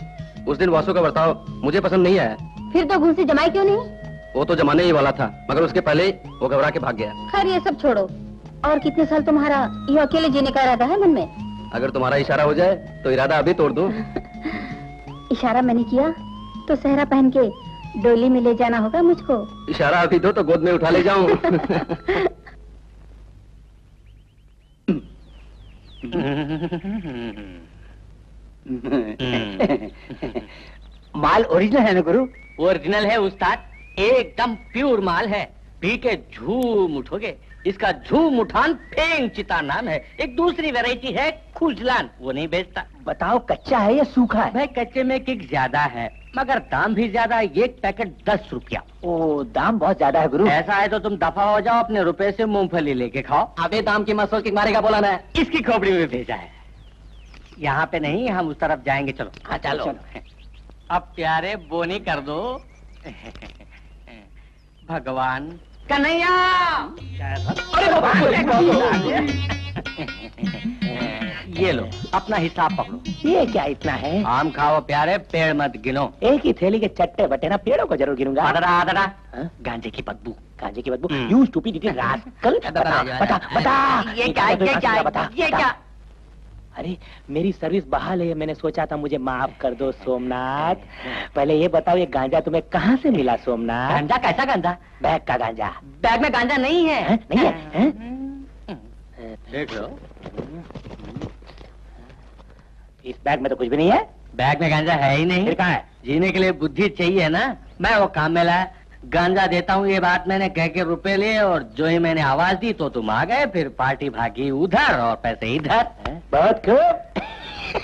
उस दिन वासु का बर्ताव मुझे पसंद नहीं आया। फिर तो घूम से जमाई क्यों नहीं? वो तो जमाने ही वाला था, मगर उसके पहले वो घबरा के भाग गया। खैर ये सब छोड़ो, और कितने साल तुम्हारा ये अकेले जीने का इरादा है मन में? अगर तुम्हारा इशारा हो जाए तो इरादा अभी तोड़ दूं। इशारा मैंने किया तो सहरा पहन के डोली में ले जाना होगा मुझको। इशारा अभी दो तो गोद में उठा ले जाऊं। माल ओरिजिनल है ना गुरु? ओरिजिनल है उस्ताद, एकदम प्योर माल है। पी के झूम उठोगे। इसका झूम उठान फेंग चिता नाम है। एक दूसरी वैरायटी है खुजलान, वो नहीं बेचता। बताओ कच्चा है या सूखा है? भाई कच्चे में किक ज्यादा है मगर दाम भी ज्यादा है। एक पैकेट 10 रुपया। ओ, दाम बहुत ज्यादा है गुरु। ऐसा है तो तुम दफा हो जाओ, अपने रुपए से मूंगफली लेके खाओ। अबे दाम की मसोल की मारेगा बोला है। इसकी खोपड़ी में भेजा है। यहाँ पे नहीं, हम उस तरफ जाएंगे। चलो। हाँ चलो। अब प्यारे बोनी कर दो। भगवान कन्हैया। ये लो अपना हिसाब पकड़ो। ये क्या इतना है? आम खाओ प्यारे, पेड़ मत गिनो। एक ही थैली के चट्टे बटे ना, पेड़ों को जरूर गिनूंगा। आदरा गांजे की बदबू। गांजे की बदबू? You stupid rascal. बता ये क्या? अरे मेरी सर्विस बहाल है, मैंने सोचा था मुझे माफ कर दो सोमनाथ। पहले ये बताओ ये गांजा तुम्हें कहाँ से मिला सोमनाथ? गांजा? कैसा गांजा? बैग का गांजा। बैग में गांजा नहीं है। नहीं है? देख लो, इस बैग में तो कुछ भी नहीं है। बैग में गांजा है ही नहीं। फिर कहाँ है? जीने के लिए बुद्धि चाहिए ना। मैं वो काम में लाया, गांजा देता हूँ ये बात मैंने कह के रुपए लिए, और जो ही मैंने आवाज दी तो तुम आ गए। फिर पार्टी भागी उधर और पैसे इधर। बहुत खूब।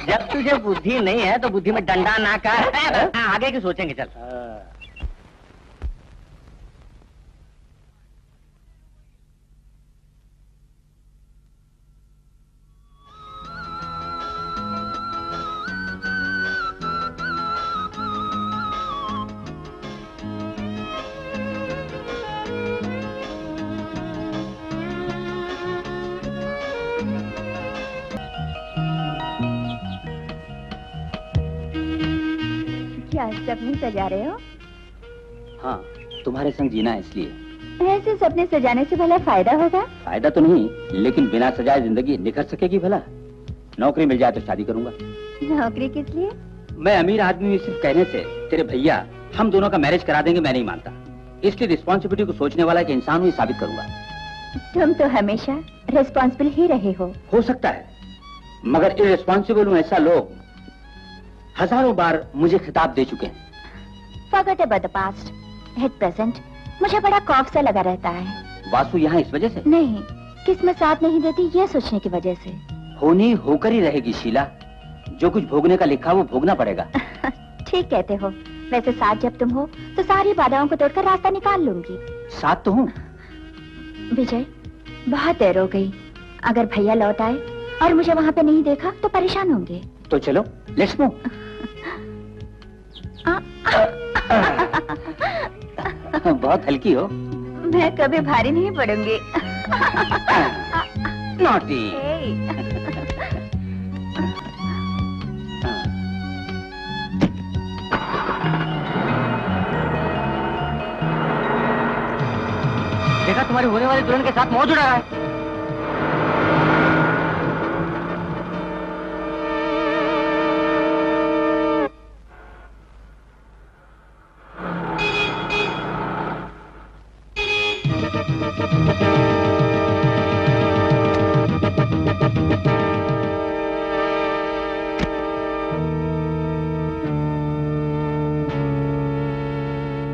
जब तुझे बुद्धि नहीं है तो बुद्धि में डंडा ना कर। आगे की सोचेंगे, चल। क्या सपने सजा रहे हो? हाँ, तुम्हारे संग जीना है इसलिए। ऐसे सपने सजाने से भला फायदा होगा? फायदा तो नहीं, लेकिन बिना सजाए जिंदगी निखर सकेगी भला? नौकरी मिल जाए तो शादी करूंगा। नौकरी किस लिए? मैं अमीर आदमी में सिर्फ कहने से तेरे भैया हम दोनों का मैरिज करा देंगे, मैं नहीं मानता। इसलिए रिस्पॉन्सिबिलिटी को सोचने वाला एक इंसान ही साबित करूंगा। तुम तो हमेशा रिस्पॉन्सिबल ही रहे हो सकता है, मगर इररिस्पॉन्सिबल हूँ ऐसा लोग हजारों बार मुझे खिताब दे चुके हैं। Forget about the past. At present, मुझे बड़ा खौफ सा लगा रहता है। वासु यहाँ इस वजह से? नहीं, किस्मत साथ नहीं देती ये सोचने की वजह से। होनी होकर ही रहेगी शीला। जो कुछ भोगने का लिखा वो भोगना पड़ेगा। ठीक कहते हो। वैसे साथ जब तुम हो तो सारी बाधाओं को तोड़कर रास्ता निकाल लूंगी। साथ तो हूँ। विजय, बहुत देर हो गई। अगर भैया लौट आए और मुझे वहाँ पे नहीं देखा तो परेशान होंगे। तो चलो, लेट्स मूव। बहुत हल्की हो। मैं कभी भारी नहीं पड़ूंगी। नॉटी। देखा, तुम्हारी होने वाली दुल्हन के साथ मौत जुड़ा रहा है।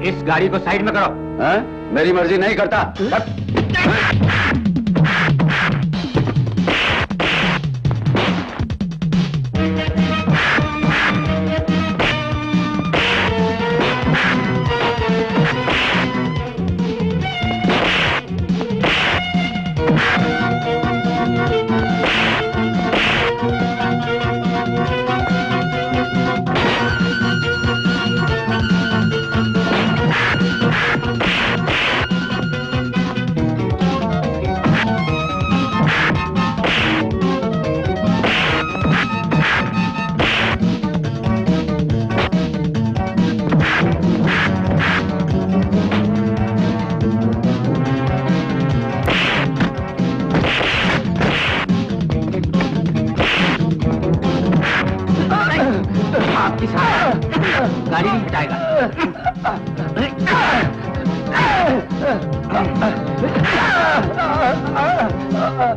इस गाड़ी को साइड में करो। हाँ? मेरी मर्जी नहीं करता।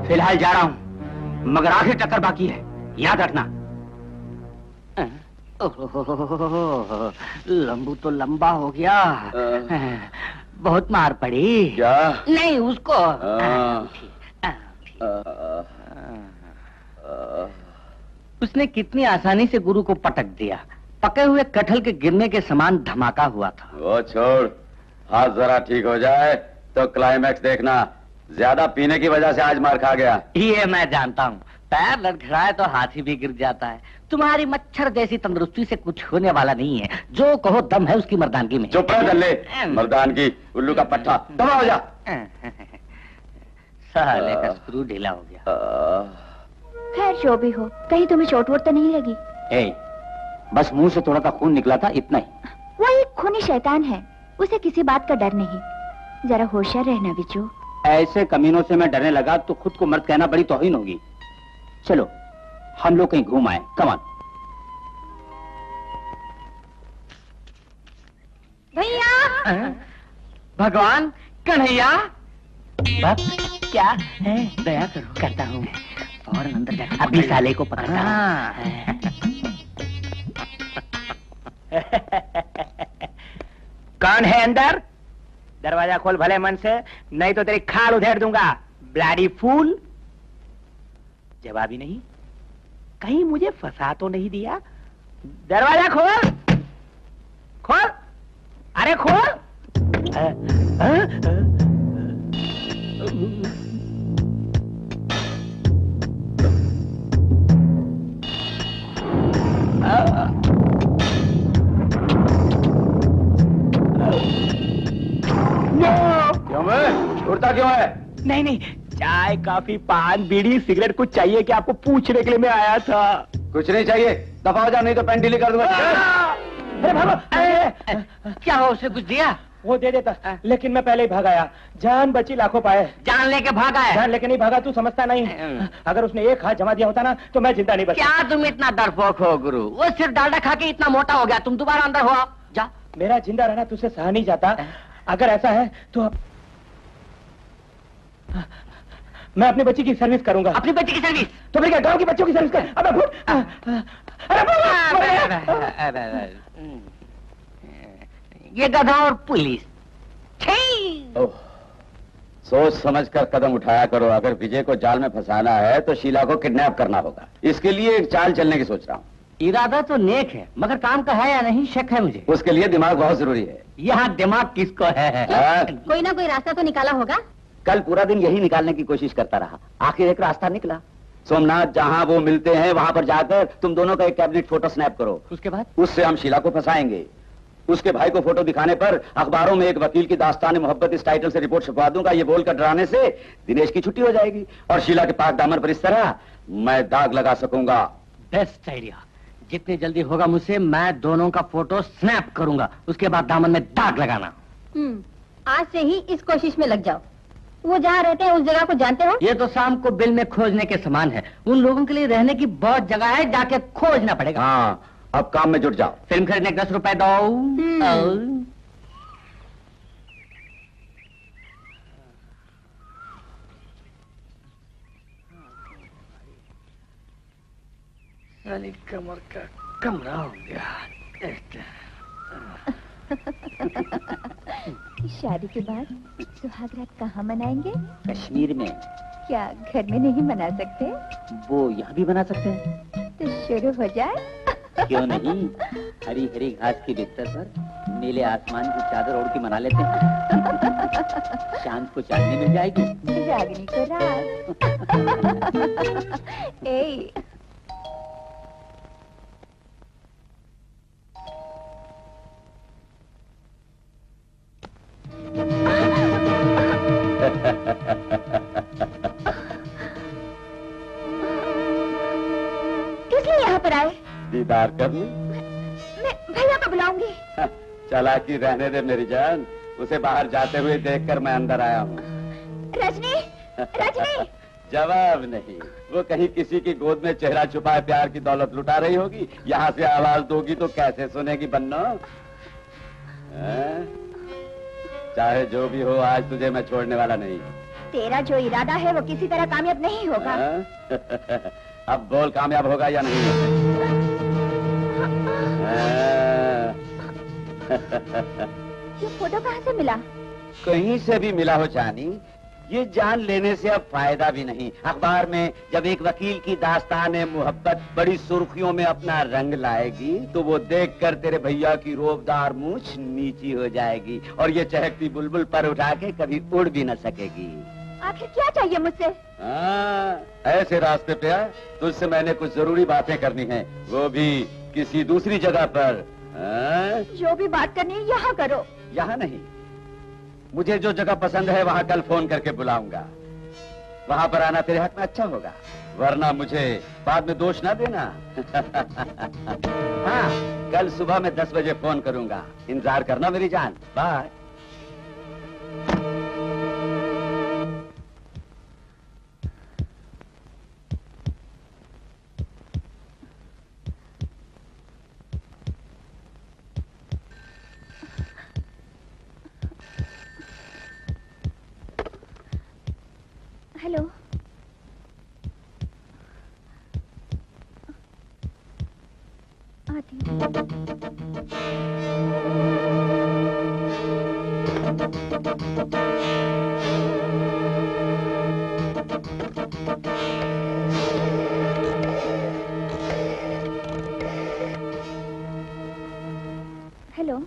फिलहाल जा रहा हूं, मगर आखिर टक्कर बाकी है, याद रखना। लंबू तो लंबा हो गया, बहुत मार पड़ी। क्या? नहीं उसको। उसने कितनी आसानी से गुरु को पटक दिया, पके हुए कटहल के गिरने के समान धमाका हुआ था। वो छोड़, हाथ जरा ठीक हो जाए तो क्लाइमैक्स देखना। ज्यादा पीने की वजह से आज मार खा गया। ये मैं जानता हूँ, पैर लड़खड़ाए तो हाथी भी गिर जाता है। तुम्हारी मच्छर जैसी तंदुरुस्ती से कुछ होने वाला नहीं है। जो कहो दम है उसकी मर्दानगी में। चुप रह दल्ले, मर्दानगी उल्लू का पट्टा, दबा हो जा। साले का स्क्रू ढीला हो गया। खैर जो भी हो, कहीं तुम्हें चोट वोट तो नहीं लगी? बस मुंह से थोड़ा सा खून निकला था, इतना ही। वो एक खूनी शैतान है, उसे किसी बात का डर नहीं। जरा होशियार रहना बिच्छू। ऐसे कमीनों से मैं डरने लगा तो खुद को मर्द कहना बड़ी तौहीन होगी। चलो हम लोग कहीं घूम आए, कम ऑन। भैया! भगवान कन्हैया, क्या है? दया करो। करता हूँ, और अंदर जाकर अभी साले को पकड़ता हूँ। कौन है अंदर? दरवाजा खोल भले मन से, नहीं तो तेरी खाल उधेड़ दूंगा। Bloody fool. जवाब ही नहीं, कहीं मुझे फंसा तो नहीं दिया? दरवाजा खोल, खोल, अरे खोल। क्यों बे? उड़ता क्यों है? नहीं नहीं, चाय कॉफी पान बीड़ी सिगरेट कुछ चाहिए कि आपको पूछने के लिए मैं आया था। कुछ नहीं चाहिए, दफा हो जा, नहीं तो पैंट ढीली कर दूंगा। अरे भागो। क्या हो, उसे कुछ दिया? वो दे देता, लेकिन मैं पहले ही भाग आया। जान बची लाखों पाए। जान लेके भागा है? जान लेके नहीं भागा, तू समझता नहीं। अगर उसने एक हाथ जमा दिया होता ना तो मैं जिंदा नहीं बचा। क्या तुम इतना डरपोक हो गुरु? वो सिर्फ डालडा खा के इतना मोटा हो गया, तुम दोबारा अंदर हो। जा। मेरा जिंदा रहना तुझसे सहा नहीं जाता। अगर ऐसा है तो अब मैं अपनी बच्ची की सर्विस करूंगा। अपनी बच्ची की सर्विस? तो फिर क्या गांव की बच्चों की सर्विस कर? अबे ये गधा और पुलिस। सोच समझकर कदम उठाया करो। अगर विजय को जाल में फंसाना है तो शीला को किडनैप करना होगा। इसके लिए एक चाल चलने की सोच रहा हूँ। इरादा तो नेक है, मगर काम का है या नहीं शक है मुझे। उसके लिए दिमाग बहुत जरूरी है। यहाँ दिमाग किसको है? कोई ना कोई रास्ता तो निकाला होगा। कल पूरा दिन यही निकालने की कोशिश करता रहा, आखिर एक रास्ता निकला। सोमनाथ, जहाँ वो मिलते हैं वहां पर जाकर तुम दोनों का एक कैबिनेट फोटो स्नैप करो। उसके बाद? उससे हम शीला को फंसाएंगे। उसके भाई को फोटो दिखाने पर अखबारों में एक वकील की दास्तान मोहब्बत इस टाइटल से रिपोर्ट छपवा दूंगा। ये बोलकर डराने से दिनेश की छुट्टी हो जाएगी और शीला के पाक दामन पर इस तरह मैं दाग लगा सकूंगा। Best idea. जितनी जल्दी होगा मुझसे, मैं दोनों का फोटो स्नैप करूंगा, उसके बाद दामन में दाग लगाना। आज से ही इस कोशिश में लग जाओ। वो जहाँ रहते हैं उस जगह को जानते हो? ये तो शाम को बिल में खोजने के समान है। उन लोगों के लिए रहने की बहुत जगह है, जाके खोजना पड़ेगा। हाँ, अब काम में जुट जाओ। फिल्म खरीदने 10 रुपए दो। साली कमर का कमरा हो गया। शादी के बाद सुहाग रात कहाँ मनाएंगे? कश्मीर में। क्या घर में नहीं मना सकते? वो यहाँ भी बना सकते हैं। तो शुरू हो जाए? क्यों नहीं, हरी हरी घास की बिस्तर पर नीले आसमान की चादर ओढ़ के मना लेते हैं। शाम को चांदनी मिल जाएगी। रागिनी को रात। ए किस लिए यहाँ पर आए? दीदार कर लूं? मैं भैया को बुलाऊंगी। चालाकी रहने दे मेरी जान, उसे बाहर जाते हुए देखकर मैं अंदर आया हूँ। रजनी, रजनी। जवाब नहीं। वो कहीं किसी की गोद में चेहरा छुपाए प्यार की दौलत लुटा रही होगी। यहाँ से आवाज दोगी तो कैसे सुनेगी बन्नो? चाहे जो भी हो, आज तुझे मैं छोड़ने वाला नहीं। तेरा जो इरादा है वो किसी तरह कामयाब नहीं होगा। अब बोल, कामयाब होगा या नहीं? ये फोटो कहाँ से मिला? कहीं से भी मिला हो जानी, ये जान लेने से अब फायदा भी नहीं। अखबार में जब एक वकील की दास्तान मोहब्बत बड़ी सुर्खियों में अपना रंग लाएगी तो वो देखकर तेरे भैया की रोबदार मूंछ नीची हो जाएगी और ये चहकती बुलबुल पर उठा के कभी उड़ भी न सकेगी। आखिर क्या चाहिए मुझसे? ऐसे रास्ते पे आ, तुझसे मैंने कुछ जरूरी बातें करनी है, वो भी किसी दूसरी जगह पर। जो भी बात करनी है यहाँ करो। यहाँ नहीं, मुझे जो जगह पसंद है वहाँ कल फोन करके बुलाऊंगा। वहाँ पर आना तेरे हक में अच्छा होगा, वरना मुझे बाद में दोष ना देना। हाँ, कल सुबह मैं 10 बजे फोन करूंगा, इंतजार करना मेरी जान। बाय। हेलो, आती हूँ। हेलो,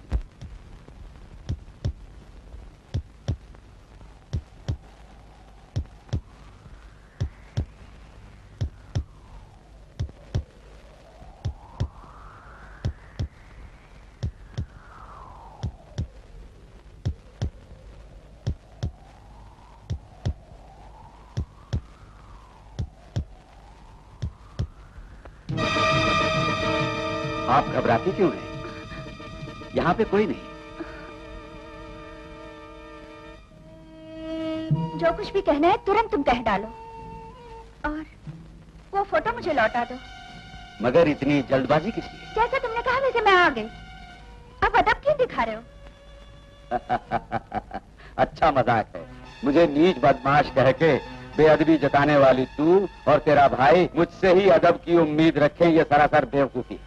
आप घबराती क्यों हैं? यहाँ पे कोई नहीं। जो कुछ भी कहना है तुरंत तुम कह डालो और वो फोटो मुझे लौटा दो। मगर इतनी जल्दबाजी किस लिए? जैसा तुमने कहा वैसे मैं आ गई। अब अदब क्यों दिखा रहे हो? अच्छा मजाक है। मुझे नीच बदमाश कह के बेअदबी जताने वाली तू और तेरा भाई मुझसे ही अदब की उम्मीद रखें, ये सरासर बेवकूफी।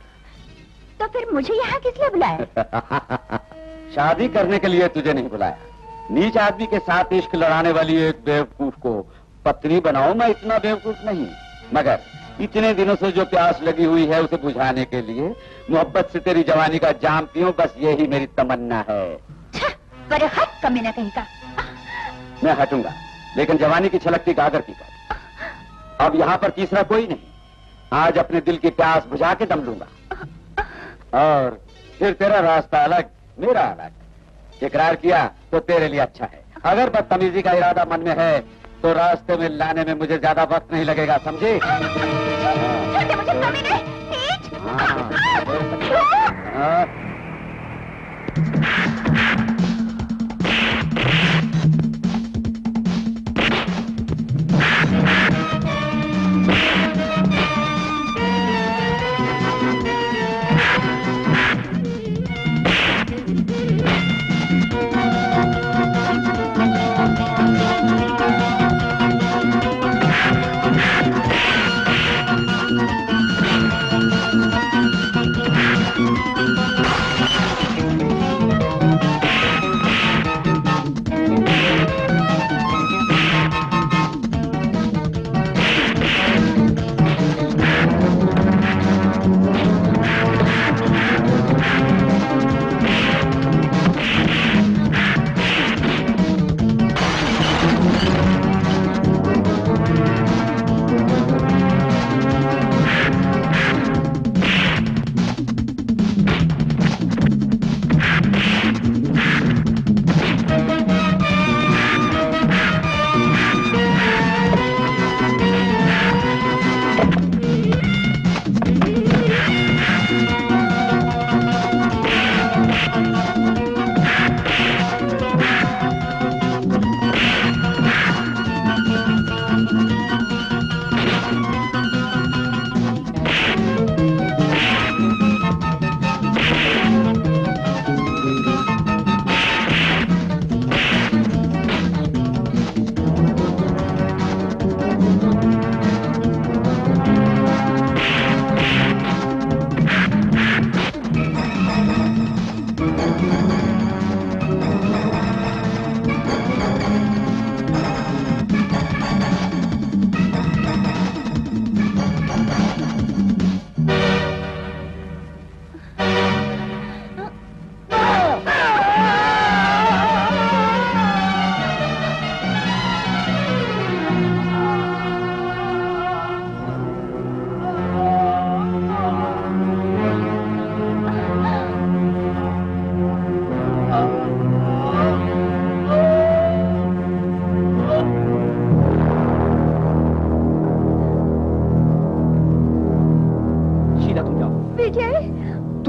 तो फिर मुझे यहाँ किस लिए बुलाया? शादी करने के लिए तुझे नहीं बुलाया। नीच आदमी के साथ इश्क लड़ाने वाली एक बेवकूफ को पत्नी बनाओ, मैं इतना बेवकूफ नहीं। मगर इतने दिनों से जो प्यास लगी हुई है उसे बुझाने के लिए मोहब्बत से तेरी जवानी का जाम पीऊं, बस यही मेरी तमन्ना है। पर हट कमीना कहीं का। मैं हटूंगा, लेकिन जवानी की छलकती गागर पीकर। अब यहाँ पर तीसरा कोई नहीं। आज अपने दिल की प्यास बुझा के दम लूंगा और फिर तेरा रास्ता अलग, मेरा अलग। इकरार किया तो तेरे लिए अच्छा है। अगर बदतमीजी का इरादा मन में है तो रास्ते में लाने में मुझे ज्यादा वक्त नहीं लगेगा, समझे? मुझे कमीने, नीच।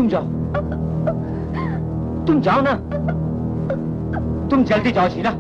तुम जाओ, तुम जाओ ना, तुम जल्दी जाओ शीला।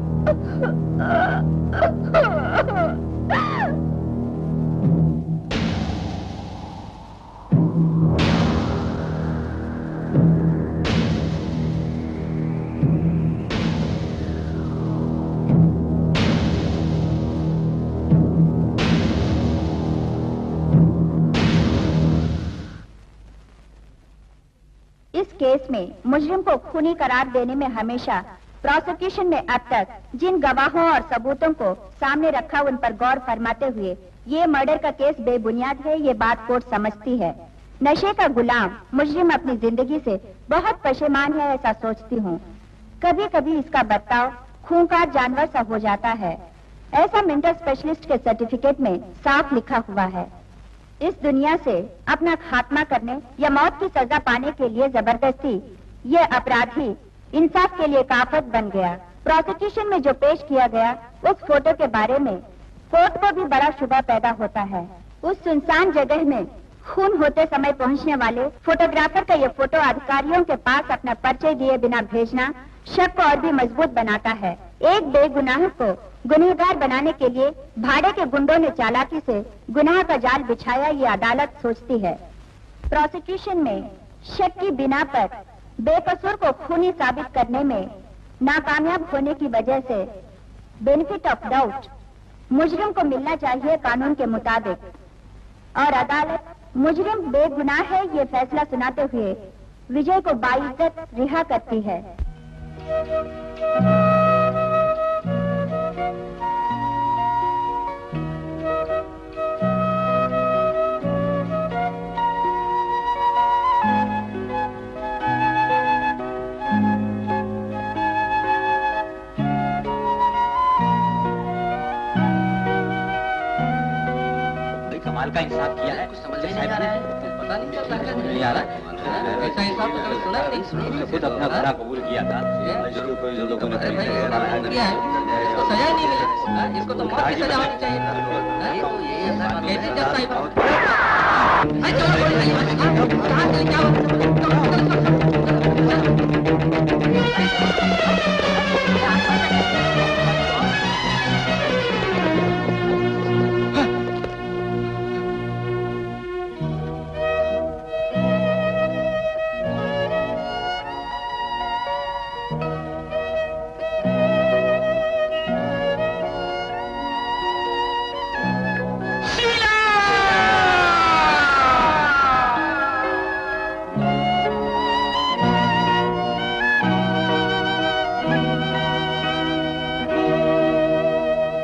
इस केस में मुजरिम को खूनी करार देने में हमेशा प्रोसिक्यूशन ने अब तक जिन गवाहों और सबूतों को सामने रखा उन पर गौर फरमाते हुए ये मर्डर का केस बेबुनियाद है, ये बात कोर्ट समझती है। नशे का गुलाम मुजरिम अपनी जिंदगी से बहुत पशेमान है, ऐसा सोचती हूँ। कभी कभी इसका बर्ताव खूंखार जानवर सा हो जाता है, ऐसा मेंटल स्पेशलिस्ट के सर्टिफिकेट में साफ लिखा हुआ है। इस दुनिया से अपना खात्मा करने या मौत की सजा पाने के लिए जबरदस्ती ये अपराधी इंसाफ के लिए काफत बन गया। प्रोसिक्यूशन में जो पेश किया गया उस फोटो के बारे में कोर्ट को भी बड़ा शुबा पैदा होता है। उस सुनसान जगह में खून होते समय पहुंचने वाले फोटोग्राफर का ये फोटो अधिकारियों के पास अपना परिचय दिए बिना भेजना शक को और भी मजबूत बनाता है। एक बेगुनाह को गुनहगार बनाने के लिए भाड़े के गुंडों ने चालाकी से गुनाह का जाल बिछाया, ये अदालत सोचती है। प्रोसिक्यूशन में शक की बिना पर बेकसूर को खूनी साबित करने में नाकामयाब होने की वजह से बेनिफिट ऑफ डाउट मुजरिम को मिलना चाहिए कानून के मुताबिक, और अदालत मुजरिम बेगुनाह है ये फैसला सुनाते हुए विजय को बाइज्जत रिहा करती है। कमाल का इंसाफ किया है, कुछ समझ नहीं आ रहा है, पता नहीं चल रहा है, नहीं आ रहा है। ऐसा इंसाफ तो कभी सुना नहीं, सुना खुद अपना गुनाह कबूल किया था, कोई लोगों ने किया है, इसको सजा नहीं मिली, इसको तो मौत की सजा होनी चाहिए। कैसे जज साहिब, कहाँ चले, क्या